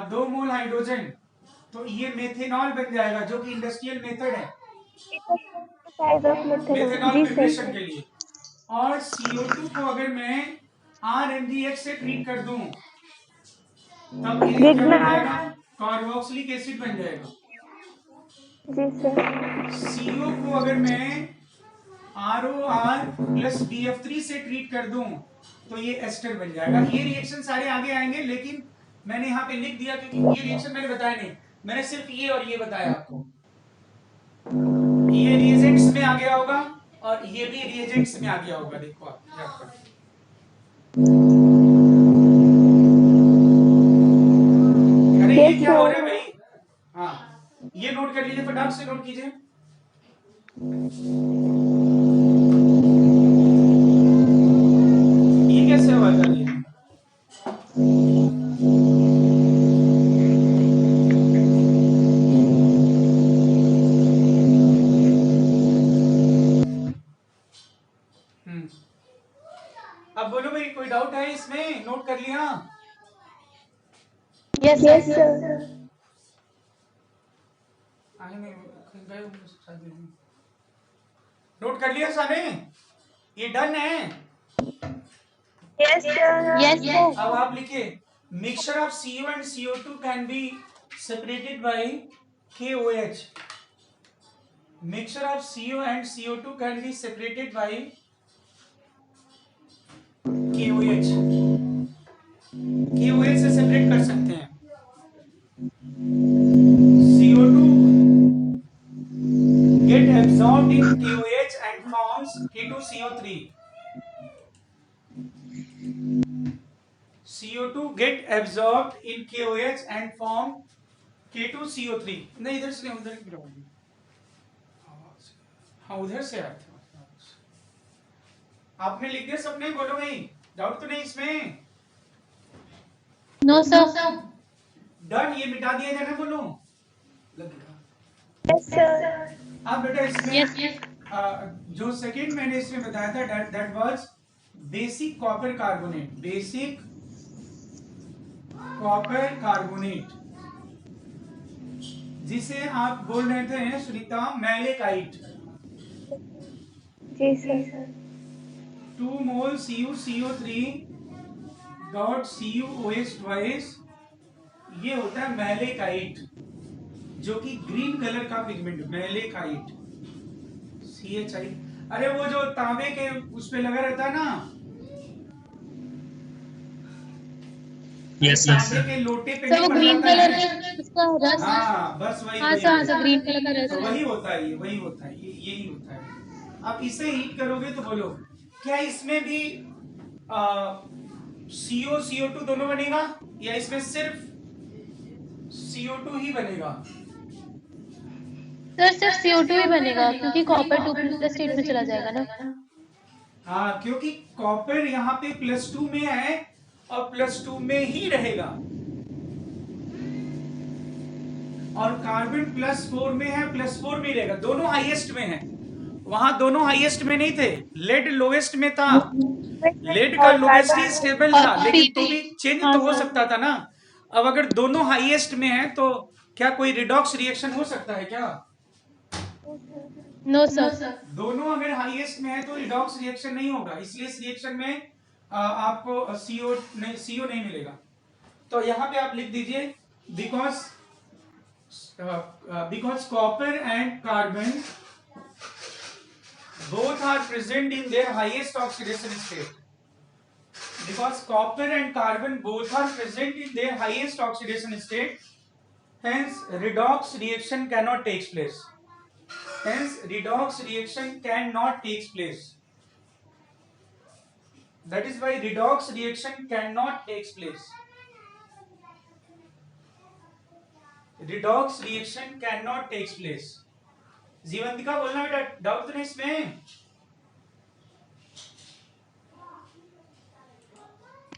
2 मोल हाइड्रोजन, तो ये मेथेनॉल बन जाएगा, जो कि इंडस्ट्रियल मेथड है साइज ऑफ मेथड। मेथेनॉल जी प्रिपरेशन सर। के लिए। और CO2 को अगर मैं RMDX से ट्रीट कर दूं, तब ये क्या बन जाएगा, कार्बोक्सिलिक एसिड बन जाएगा। जी सर। CO को अगर मैं ROR प्लस BF3 से ट्रीट कर दूं, तो ये एस्टर बन जाएगा। ये रिएक्शन सारे आगे आएंगे, लेकिन मैंने यहाँ पे लिख दिया क्योंकि ये रिएक्शन मैंने बताया नहीं, मैंने सिर्फ ये और ये बताया आपको। ये रिएजेंट्स में आ गया होगा और ये भी रिएजेंट्स में आ गया होगा। देखो आप याद करो। अरे ये क्या हो रहा है भाई? हाँ, ये नोट कर लीजिए, फटाक से नोट कीजिए। ये कैसे आवाज आ रही है? अब बोलो भाई, कोई डाउट है इसमें? नोट कर लिया? Yes sir. नोट कर लिया सारे? ये डन है? Yes sir. Yes sir. अब आप लिखिए, mixture of CO and CO2 can be separated by KOH। Mixture of CO and CO2 can be separated by KOH। KOH से सेपरेट कर सकते हैं। CO2 get absorbed in KOH and forms K2CO3. CO2 get absorbed in KOH and form K2CO3। नहीं, इधर से नहीं, उधर की तरफ। हाँ, उधर से आया था। आपने लिख दिया सबने? बोलो भाई, डाउट तो नहीं इसमें? No sir. डन, ये मिटा दिया जाए ना, बोलो। Yes sir. अब बेटा इसमें यस जो सेकंड मैंने इसमें बताया था, that was basic copper carbonate. Basic copper carbonate, जिसे आप बोल रहे थे सुनीता, मैलेकाइट। जी सर। 2 मोल CuCO3 डॉट CuOH ट्वाइस, ये होता है मैलेकाइट, जो कि ग्रीन कलर का पिगमेंट, मैलेकाइट, CHI। अरे वो जो तांबे के उस पे लगा रहता है ना, Yes, तांबे sir. के लोटे पे सर नहीं वो पड़ ग्रीन जाता कलर है। का उसका रस। हाँ बस वही हाँ वही सर, हाँ वही। सर, ग्रीन कलर का रस तो है। वही होता है, ये वही होता है, ये यही होता है। आप इसे हीट करोगे तो बोलो, क्या इसमें भी CO CO2 दोनों बनेगा, या इसमें सिर्फ CO2 ही बनेगा? सर सिर्फ CO2 ही बनेगा, क्योंकि कॉपर 2+ स्टेट में चला जाएगा ना। हाँ, क्योंकि कॉपर यहाँ पे +2 में है और +2 में ही रहेगा। और कार्बन +4 में है, +4 में ही रहेगा, दोनों हाईएस्ट में है। वहां दोनों हाईएस्ट में नहीं थे, लेड लोएस्ट में था, लेड का लोएस्ट ही स्टेबल था, लेकिन तो भी चेंज तो हो सकता था ना। अब अगर दोनों हाईएस्ट में है तो क्या कोई रिडॉक्स रिएक्शन हो सकता है क्या? No sir. दोनों अगर हाईएस्ट में है तो रिडॉक्स रिएक्शन नहीं होगा, इसलिए इस रिएक्शन में आपको सीओ नहीं मिलेगा। तो यहाँ पे आप लिख दीजिए because copper and carbon both are present in their highest oxidation state. Because copper and carbon both are present in their highest oxidation state, hence redox reaction cannot take place. Hence redox reaction cannot take place. That is why redox reaction cannot take place. Redox reaction cannot take place. Jeevantika बोलना बेटा, doubt तो नहीं इसमें?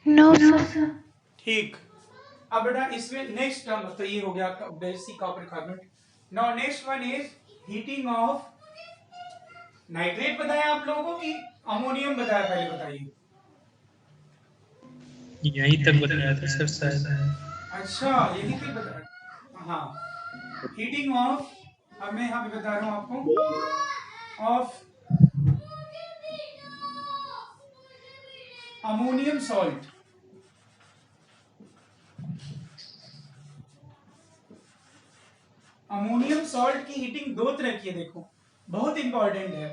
No sir. ठीक। अब बेटा इसमें next term तो ये हो गया basic copper carbonate. Now next one is heating of nitrate. बताया आप लोगों को कि अमोनियम बताया? पहले बताइए। यहीं तक बताया था सर शायद। अच्छा यही तक बताया। हाँ, हीटिंग ऑफ, अब मैं यहाँ पे बता रहा हूँ आपको, of ammonium salt. Ammonium salt की हीटिंग दो तरह की है, देखो बहुत इंपॉर्टेंट है।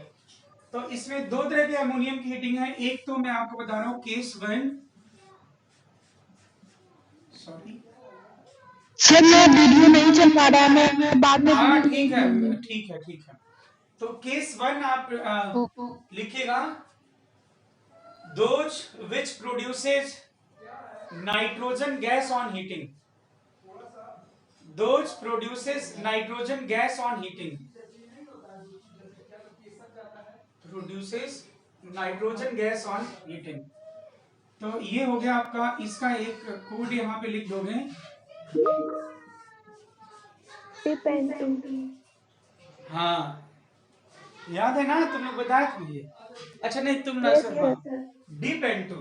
तो इसमें दो तरह के अमोनियम की हीटिंग है। एक तो मैं आपको बता रहा हूं केस 1, सॉरी सर मैं वीडियो नहीं चल पा रहा है, मैं बाद में। हाँ ठीक है। तो केस 1 आप लिखिएगा, those which produces nitrogen gas on heating. Those produces nitrogen gas on heating. Produces nitrogen gas on heating. तो ये हो गया आपका, इसका एक कोड यहाँ पे लिख दोगे। हाँ याद है ना, तुम लोग बताया था ये? अच्छा नहीं तुम ना सर, डिपेंटू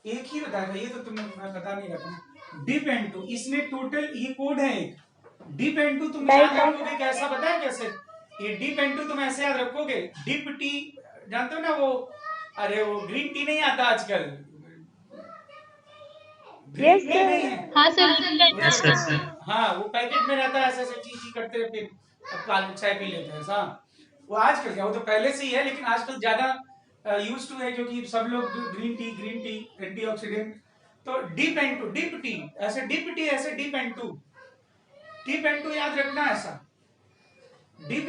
एक ही बताया था, ये तो तुम पता नहीं रखना। डिपेंटू, इसमें टोटल ये कोड है एक। डिपेंटू तुम याद रखोगे कैसा, बताया कैसे? ये डिपेंटू तुम ऐसे याद रखोगे, डिप टी जानते हो ना वो, अरे वो ग्रीन टी नहीं आता आजकल, ग्रीन टी नहीं है। हाँ सर। हाँ वो पैकेट में रहता है, ऐसे ऐसे ची करते हैं, फिर काली चाय पी लेते हैं ऐसा। वो आजकल क्या, वो तो पहले से ही है, लेकिन आजकल ज्यादा यूज टू है क्योंकि सब लोग ग्रीन टी एंटीऑक्सीडेंट। तो डिप टी, ऐसे डिप टी, ऐसे डिप याद रखना ऐसा। डिप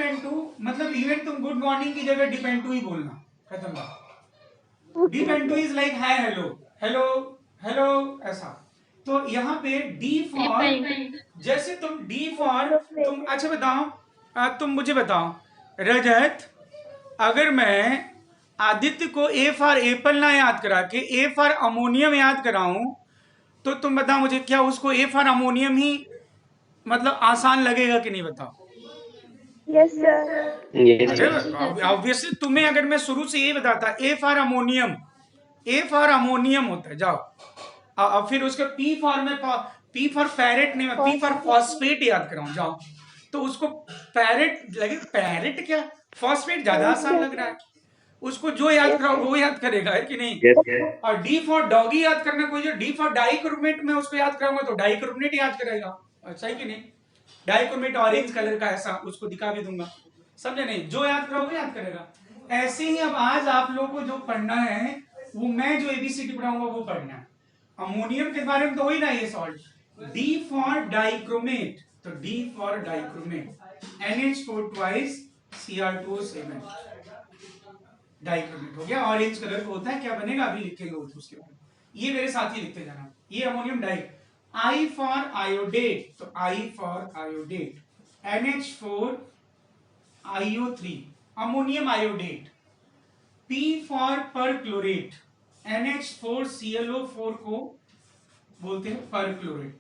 मतलब इवन तुम गुड मॉर्निंग की जगह डिप ही बोलना, खत्म बात। Dip is like hi hello ऐसा। तो यहाँ पे डी फॉर, जैसे तुम डी फॉर, तुम अच्छा बताओ, तुम मुझे बताओ रजत, अगर मैं आदित्य को ए फॉर एप्पल ना याद करा के ए फॉर अमोनियम याद कराऊं, तो तुम बताओ मुझे, क्या उसको ए फॉर अमोनियम ही मतलब आसान लगेगा कि नहीं? बताओ। Yes sir. ऑब्वियसली तुम्हें अगर मैं शुरू से ये बताता ए फॉर अमोनियम होता है, जाओ। फिर उसका पी फॉर पैरेट नहीं, पी फॉर फॉस्फेट याद कराऊं, जाओ। तो उसको पैरेट लगे, पैरेट क्या, फॉस्फेट ज्यादा आसान लग रहा है उसको, जो याद कराओ वो याद करेगा, है कि नहीं? और डी फॉर डॉगी याद करना, कोई जो डी फॉर डाइक्रोमेट में उसको याद कराऊंगा तो डाइक्रोमेट याद करेगा, अच्छा है कि नहीं? डाइक्रोमेट ऑरेंज कलर का ऐसा, उसको दिखा भी दूंगा, समझे नहीं? जो याद कराओगे याद करेगा। ऐसे ही अब आज आप लोगों को जो पढ़ना है, वो मैं जो एबीसीडी पढ़ाऊंगा वो पढ़ना है। अमोनियम के बारे में तो वही ना ये सॉल्ट, डी फॉर डाइक्रोमेट, तो D for dichromate, NH4 twice Cr2O7, dichromate हो गया। ऑरेंज कलर का होता है, क्या बनेगा अभी लिखेंगे उसके बाद, ये मेरे साथ ही लिखते जाना। ये ammonium di. I for iodate, तो I for iodate, NH4 IO3 ammonium iodate. P for perchlorate, NH4 ClO4 को बोलते हैं परक्लोरेट।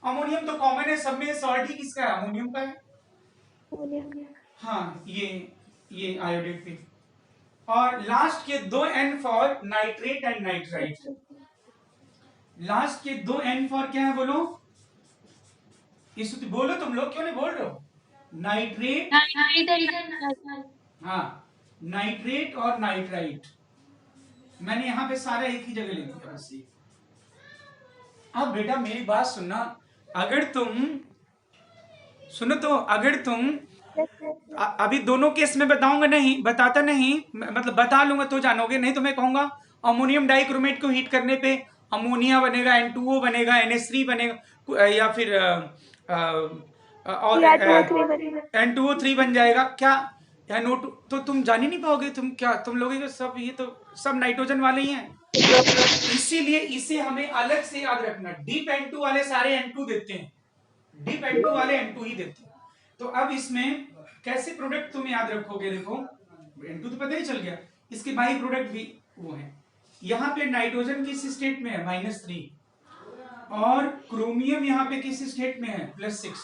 अमोनियम तो कॉमन है सब में, सॉल्ट ही किसका है, अमोनियम का है। हाँ ये आयोडेट पे। और लास्ट के दो N for nitrate and nitrite. Last के दो एन फॉर क्या है बोलो, इस बोलो तुम लोग क्यों नहीं बोल रहे हो, नाइट्रेट, हाँ नाइट्रेट और नाइट्राइट। मैंने यहां पे सारा एक ही जगह लिख दिया बस ये। अब बेटा मेरी बात सुनना, अगर तुम सुनो तो, अगर तुम अभी दोनों केस में बताऊंगा नहीं, बताता नहीं, मतलब बता लूंगा तो जानोगे, नहीं तो मैं कहूंगा अमोनियम डाइक्रोमेट को हीट करने पे अमोनिया बनेगा, N2O बनेगा, NH3 बनेगा, या फिर N2O3 बन जाएगा क्या, या NO2, तो तुम जान ही नहीं पाओगे, तुम क्या तुम लोगे सब, ये तो सब नाइट्रोजन वाले ही हैं। इसीलिए इसे हमें अलग से याद रखना, डीप N2 वाले सारे N2 देते हैं, डीप N2 वाले N2 ही देते हैं। तो अब इसमें कैसे प्रोडक्ट तुम याद रखोगे, देखो N2 तो पता ही चल गया, इसके बाई प्रोडक्ट भी वो है। यहाँ पे नाइट्रोजन किस स्टेट में है, -3, और क्रोमियम यहाँ पे किस स्टेट में है, +6।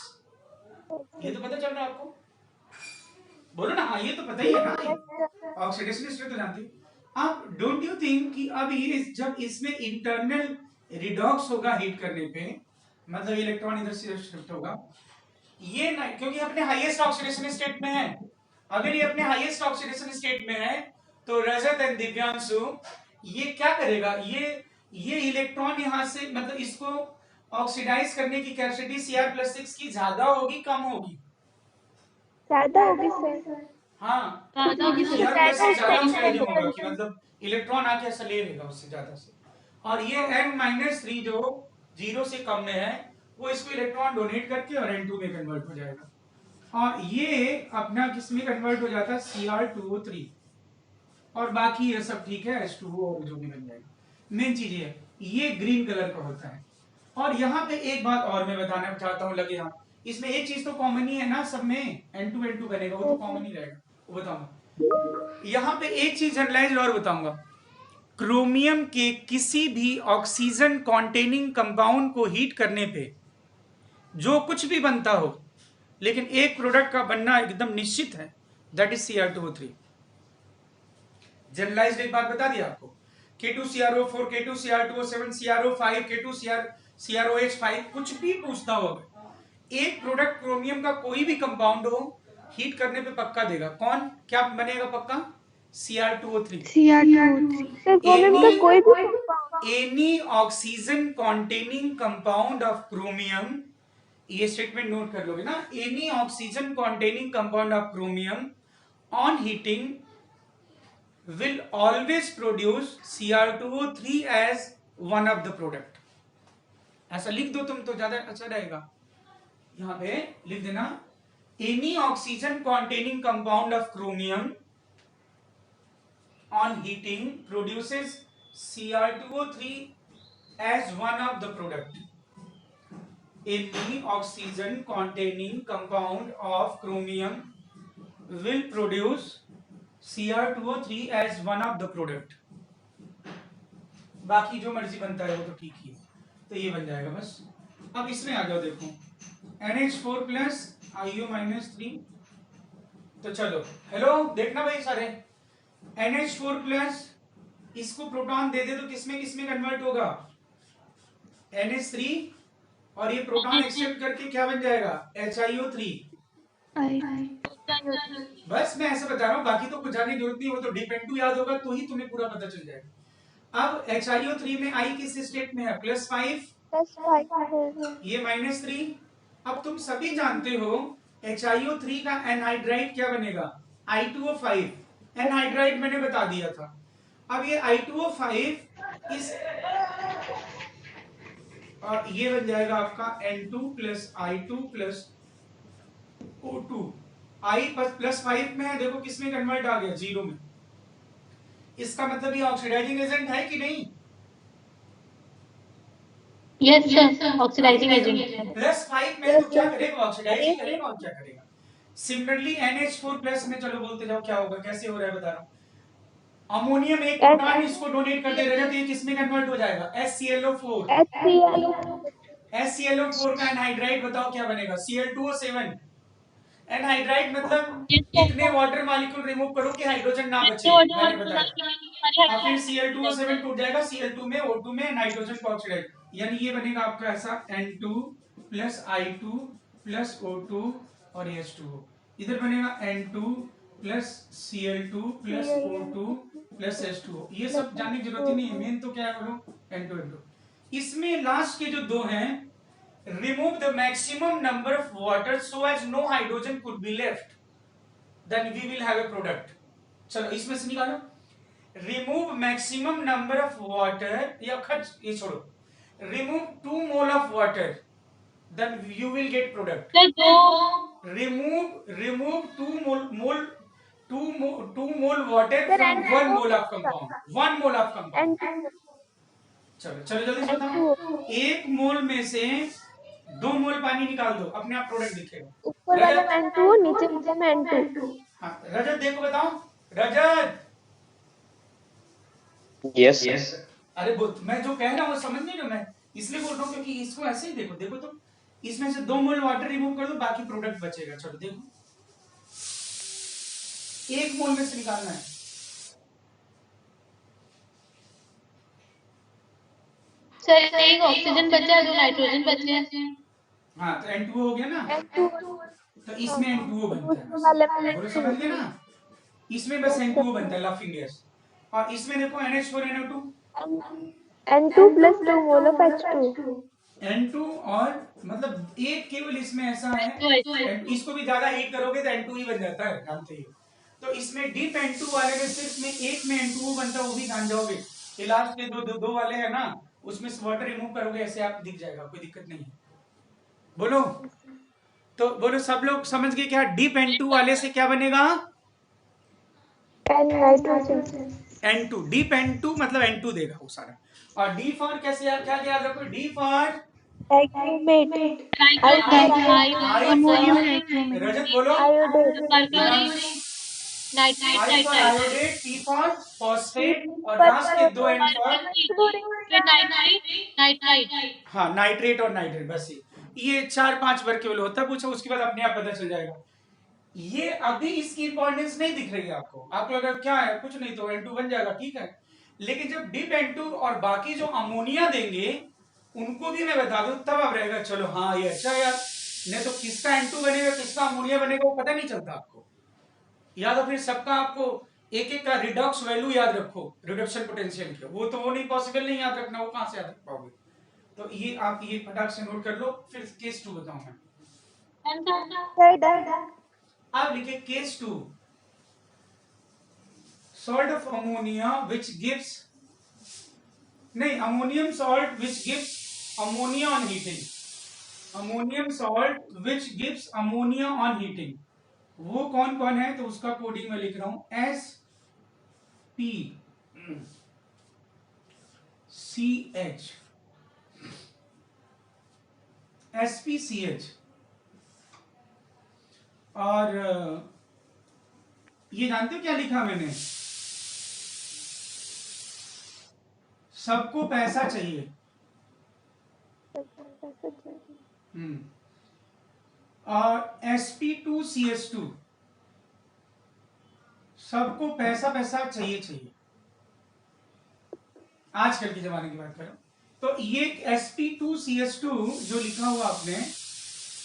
ये तो पता चल रहा है आपको, बोलो ना, हाँ ये तो पता ही है ना, ऑक्सीडेशन स्टेट तो जानते हो। अब डोंट यू थिंक कि अब ये जब इसमें इंटरनल रिडॉक्स होगा हीट करने पे, मतलब इलेक्ट्रॉन इधर से शिफ्ट होगा, ये ना, क्योंकि अपने हाईएस्ट ऑक्सीडेशन स्टेट में है, अगर ये अपने हाईएस्ट ऑक्सीडेशन स्टेट में है तो रजत एंड दिव्यांशु ये क्या करेगा, ये इलेक्ट्रॉन यहां से, मतलब इसको ऑक्सीडाइज करने की कैपेसिटी Cr+6 की ज्यादा होगी कम होगी, ज्यादा होगी सर। हाँ ज्यादा होगी सर। Cr+6 ज्यादा ऑक्सीडाइजिंग होगा, कि मतलब इलेक्ट्रॉन आके ऐसा ले लेगा उससे ज्यादा से, और ये N-3 जो 0 से कम में है वो इसको इलेक्ट्रॉन डोनेट करके और N2 में कन्वर्ट हो जाएगा, और ये अपना किस में कन्वर्ट हो जाता है, Cr2O3, और बाकी ये सब ठीक है, H2O और जो भी बन जाएगा। मेन चीज ये ग्रीन कलर का होता है। और यहाँ पे एक बात और मैं बताना चाहता हूँ, लगे यहाँ इसमें एक चीज तो कॉमन ही है ना, सब में N2 बनेगा, वो तो कॉमन ही रहेगा, वो बताऊंगा। यहाँ पे एक चीज जनरलाइज और बताऊंगा, क्रोमियम के किसी भी ऑक्सीजन कॉन्टेनिंग कंपाउंड को हीट करने पे जो कुछ भी बनता हो, लेकिन एक प्रोडक्ट का बनना एकदम निश्चित है, दैट इज Cr2O3। जनरलाइज्ड एक बात बता दिया आपको, K2CrO4, K2Cr2O7, CrO5, K2CrOH5, कुछ भी पूछता हो, एक प्रोडक्ट क्रोमियम का कोई भी कंपाउंड हो, हीट करने पे पक्का देगा, कौन क्या बनेगा पक्का, Cr2O3। सर क्रोमियम का कोई भी any oxygen containing compound of chromium, ये स्टेटमेंट नोट कर लोगे ना, any oxygen containing compound of chromium on heating will always produce Cr2O3 as one of the product। ऐसा लिख दो तुम तो ज्यादा अच्छा रहेगा, यहां पे लिख देना, any oxygen containing compound of chromium on heating produces Cr2O3 as one of the product। any oxygen containing compound of chromium will produce Cr2O3 as one of the product। बाकी जो मर्जी बनता है वो तो ठीक ही है, तो ये बन जाएगा बस। अब इसमें आ जाओ, देखो NH4+ IO-3, तो चलो हेलो देखना भाई सारे, NH4+ इसको प्रोटॉन दे दे तो किसमें किसमें कन्वर्ट होगा, NH3, और ये प्रोटॉन एक्सेप्ट करके क्या बन जाएगा, HiO3। बस मैं ऐसा बता रहा हूँ, बाकी तो कुछ जानने की जरूरत नहीं, वो तो N2 याद होगा तो ही तुम्हें पूरा पता चल जाएगा। अब HiO3 में I किस स्टेट में है, +5, ये -3। अब तुम सभी जानते हो HiO3 का एनहाइड्राइड क्या बनेगा, I2O5, एनहाइड्राइड मैंने बता दिया था। अब ये I2O5 इस ये बन जाएगा आपका N2 + I2 + O2, I +5 में है, देखो किसमें कन्वर्ट आ गया, 0 में। इसका मतलब ये ऑक्सीडाइजिंग एजेंट है कि नहीं, यस सर, ऑक्सीडाइजिंग एजेंट। +5 में तो क्या करेगा, ऑक्सीडाइज करेगा और क्या करेगा। सिमिलरली NH4+ में चलो बोलते जाओ क्या होगा, कैसे हो रहा है बता रहा हूं, अमोनियम एक प्रोटॉन इसको डोनेट कर दे रहा है तो ये किसमें कन्वर्ट हो जाएगा, HClO4। HClO4 का एनहाइड्राइड बताओ क्या बनेगा? Cl2O7। एनहाइड्राइड मतलब इतने वाटर मॉलिक्यूल रिमूव करो कि हाइड्रोजन ना बचे, मैंने बताया। और फिर Cl2O7 टूट जाएगा, Cl2 में O2 में नाइट्रोजन का ऑक्साइड, यानी ये बनेगा आपका ऐसा N2 plus I2 plus O2 और H2O। इधर बनेगा N2 plus Cl2 plus O2 plus H2O। ये सब जानने की जरूरत ही नहीं है, मेन तो क्या है बोलो, N2 इसमें लास्ट के जो दो हैं, remove the maximum number of water so as no hydrogen could be left, then we will have a product। चलो इसमें से निकालो, remove maximum number of water, या खर्च ये छोड़ो, remove 2 mole of water, then you will get product। remove 2 mole water from 1 mole of compound, 1 mole of compound। चलो चलो जल्दी से बताओ, 1 मोल में से 2 मोल पानी निकाल दो, अपने आप प्रोडक्ट दिखेगा। ऊपर वाले में N2, नीचे वाले में N2। हाँ रजत देखो बताओ, रजत। यस अरे मैं जो कह रहा हूँ समझ नहीं रहे, मैं इसलिए बोल रहा हूँ क्योंकि इसको ऐसे ही देखो, देखो तो इसमें से 2 मोल वाटर रिमूव कर दो, बाकी प्रोडक्ट बचेगा। चलो देखो, 1 मोल में से निकालना है। सर एक ऑक्सीजन बचा है, 2 नाइट्रोजन बचे हैं। हाँ तो N2O हो गया ना, N2 तो इसमें N2O बनता है, वाले में बोलो समझ गए ना, इसमें बस N2O बनता है, लाफिंग गैस। और इसमें देखो NH4NO2, N2 plus 2 mole of H2। N2 और मतलब एक केवल इसमें ऐसा है, इसको भी ज्यादा हीट करोगे तो N2 ही बन जाता है, जानते ही हो। तो इसमें डीप N2 वाले में सिर्फ में एक में N2O बनता है, वो भी जान जाओगे। ये लास्ट के दो वाले हैं ना, उसमें से वाटर रिमूव करोगे ऐसे आप दिख जाएगा, कोई दिक्कत नहीं है। बोलो तो बोलो, सब लोग समझ गए क्या? डीप N2 वाले से क्या बनेगा? N2। डीप N2 मतलब N2 देगा वो सारा। और डी फॉर कैसे यार, क्या याद रखो, डी फॉर रजत बोलो, I for iodate, T for phosphate, और लास्ट के 2 N फॉर हाँ नाइट्रेट और नाइट्रेट। बस ये 4-5 बार केवल होता है, पूछो उसके बाद अपने आप पता चल जाएगा। ये अभी इसकी इंपॉर्टेंस नहीं दिख रही है आपको, आपको लगा क्या है, कुछ नहीं तो N2 बन जाएगा, ठीक है। लेकिन जब डीप N2 और बाकी जो अमोनिया देंगे उनको भी मैं बता दूं, तब अब रहेगा चलो हाँ ये अच्छा यार, नहीं तो किसका N2 बनेगा किसका अमोनिया बनेगा वो पता नहीं चलता आपको। या तो फिर सबका आपको एक एक का रिडॉक्स वैल्यू याद रखो, रिडक्शन पोटेंशियल के, वो तो वो नहीं पॉसिबल नहीं याद रखना, वो कहां से याद रख पाओगे। तो ये आप ये फटाक से नोट कर लो। फिर केस 2 बताऊं मैं, आप लिखे case 2, salt of ammonia which gives, नहीं ammonium salt which gives ammonia on heating, ammonium salt which gives ammonia on heating, वो कौन कौन है? तो उसका कोडिंग में लिख रहा हूं SPCH, SPCH। और ये जानते हो क्या लिखा मैंने? सबको पैसा चाहिए। और Sp2CH2, सबको पैसा पैसा चाहिए चाहिए, आजकल के जमाने की बात करो। तो ये Sp2CH2 जो लिखा हुआ आपने,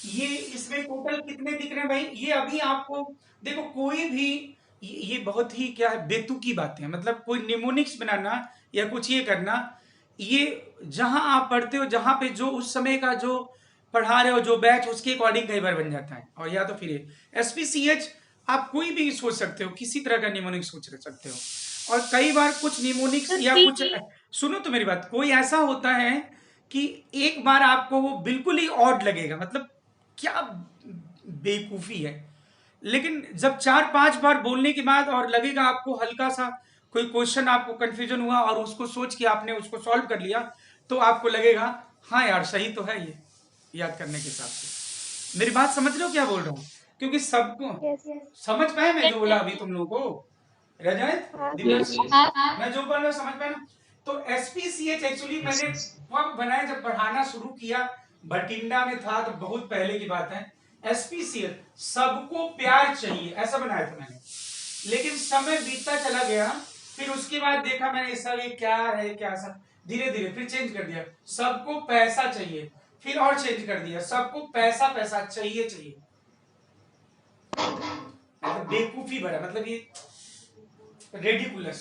ये इसमें टोटल कितने दिख रहे हैं भाई? ये अभी आपको देखो, कोई भी ये बहुत ही क्या है बेतुकी बातें हैं, मतलब कोई निमोनिक्स बनाना या कुछ ये करना, ये जहां आप पढ़ते हो, जहां पे जो उस समय का जो पढ़ा रहे हो जो बैच, उसके अकॉर्डिंग कई बार बन जाता है। और या तो फिर SPCH आप कोई भी सोच सकते हो, किसी तरह का निमोनिक्स सोच सकते हो। और कई बार कुछ निमोनिक्स या कुछ, सुनो तो मेरी बात, कोई ऐसा होता है कि एक बार आपको वो बिल्कुल ही ऑड लगेगा, मतलब क्या बेवकूफी है, लेकिन जब 4-5 बार बोलने के बाद और लगेगा आपको हल्का सा कोई क्वेश्चन आपको कंफ्यूजन हुआ और उसको सोच के आपने उसको सॉल्व कर लिया, तो आपको लगेगा हाँ यार सही तो है ये, याद करने के हिसाब से। मेरी बात समझ रहे हो क्या बोल रहा हूँ? क्योंकि सबको समझ पाए मैं जो बोला अभी तुम लोगों को? रजत मैं जो बोल रहा हूँ समझ पाए ना? तो SPCH एक्चुअली मैंने वक्त बनाया जब पढ़ाना शुरू किया, बठिंडा में था तो बहुत पहले की बात है। SPCL सबको प्यार चाहिए ऐसा बनाया था मैंने, लेकिन समय बीतता चला गया, फिर उसके बाद देखा मैंने सब ये क्या है क्या सब, धीरे धीरे फिर चेंज कर दिया, सबको पैसा चाहिए, फिर और चेंज कर दिया, सबको पैसा पैसा चाहिए चाहिए, मतलब बेवकूफी भरा, मतलब ये रेडिकुलस।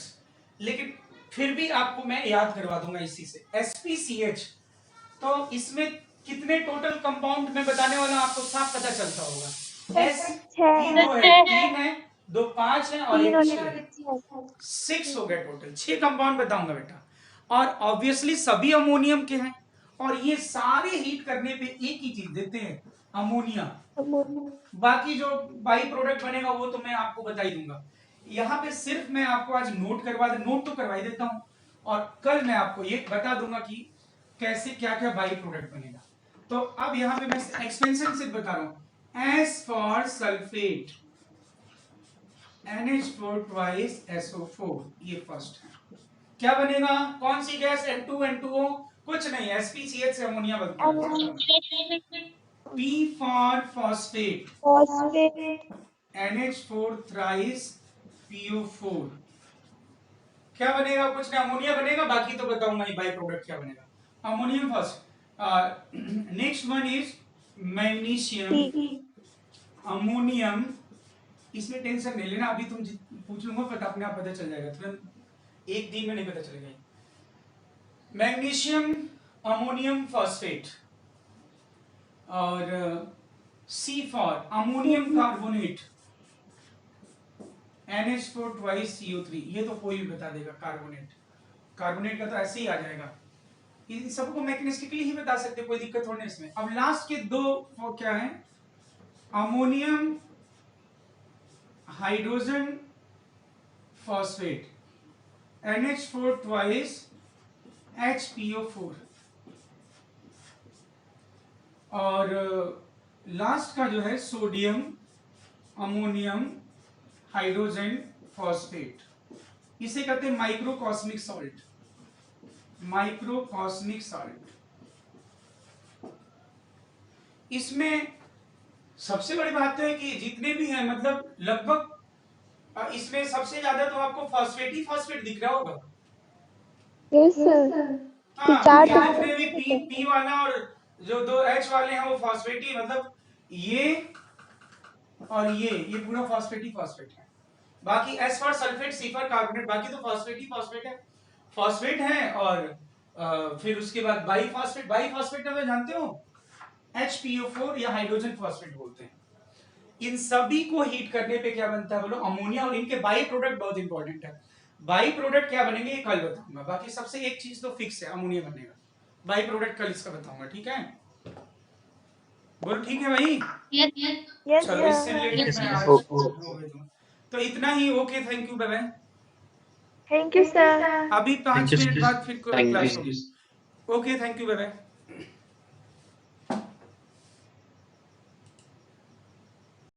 लेकिन फिर भी आपको मैं याद करवा दूंगा इसी से। SPCH तो इसमें कितने टोटल कंपाउंड में बताने वाला आपको साफ पता चलता होगा। S तीन दो है, 3 है, 2 5 है और 1 6 है, 6 हो गए टोटल, 6 कंपाउंड बताऊंगा बेटा। और ऑब्वियसली सभी अमोनियम के हैं, और ये सारे हीट करने पे एक ही चीज देते हैं, अमोनिया। बाकी जो बाई प्रोडक्ट बनेगा वो तो मैं आपको बता ही दूंगा। यहाँ पे सिर्फ मैं आपको आज नोट तो करवा ही देता हूँ, और कल मैं आपको ये बता दूंगा कि कैसे क्या क्या बाई प्रोडक्ट बनेगा। तो अब यहाँ पे मैं एक्सपेंशन से बता रहा हूँ। S for sulphate NH4 twice SO4, ये फर्स्ट है। क्या बनेगा, कौन सी गैस, N2O, कुछ नहीं, SPCH से अमोनिया बनता है। P for phosphate NH4 thrice PO4, क्या बनेगा, कुछ नहीं, अमोनिया बनेगा, बाकी तो बताऊंगा ही बाई प्रोडक्ट क्या बनेगा। Ammonium first. Next one is magnesium ammonium, इसमें टेंशन नहीं लेना, अभी तुम पूछ लूंगा पता अपने आप पता चल जाएगा, तुरंत एक दिन में नहीं पता चलेगा। मैग्नीशियम अमोनियम फॉस्फेट, और C for ammonium carbonate NH4 twice CO3, ये तो कोई भी बता देगा। कार्बोनेट का तो ऐसे ही आ जाएगा, इन सबको मैकेनिस्टिकली ही बता सकते, कोई दिक्कत थोड़ी इसमें। अब लास्ट के दो वो क्या है, ammonium hydrogen phosphate NH4 twice HPO4, और लास्ट का जो है सोडियम अमोनियम हाइड्रोजन फॉस्फेट, इसे कहते हैं माइक्रोकॉस्मिक सॉल्ट। इसमें सबसे बड़ी बात तो है कि जितने भी हैं, मतलब लगभग इसमें सबसे ज्यादा तो आपको फॉस्फेट ही फॉस्फेट दिख रहा होगा। हाँ, जितने भी पी वाला और जो 2 H वाले हैं वो फॉस्फेट ही, मतलब ये और ये पूरा फॉस्फेट ही फॉस्फेट है। बाकी S for sulphate, C for carbonate, बाकी तो फॉस्फेट ही फॉस्फेट है। और फिर उसके बाद बाई फॉस्फेट तो जानते हो, HPO4 या हाइड्रोजन फॉस्फेट बोलते हैं। इन सभी को हीट करने पे क्या बनता है बोलो, अमोनिया, और इनके बाई प्रोडक्ट बहुत इंपॉर्टेंट है। बाई प्रोडक्ट क्या बनेंगे ये कल बताऊंगा, बाकी सबसे एक चीज तो फिक्स है, अमोनिया बनेगा। बाई प्रोडक्ट कल इसका बताऊंगा, ठीक है, बोलो ठीक है भाई। चलो इससे रिलेटेड मैं आज तो इतना ही। Okay, thank you, bye bye. Thank you sir. अभी 5 Thank you, मिनट sir. बाद फिर क्लास होगी। Okay, thank you, bye bye.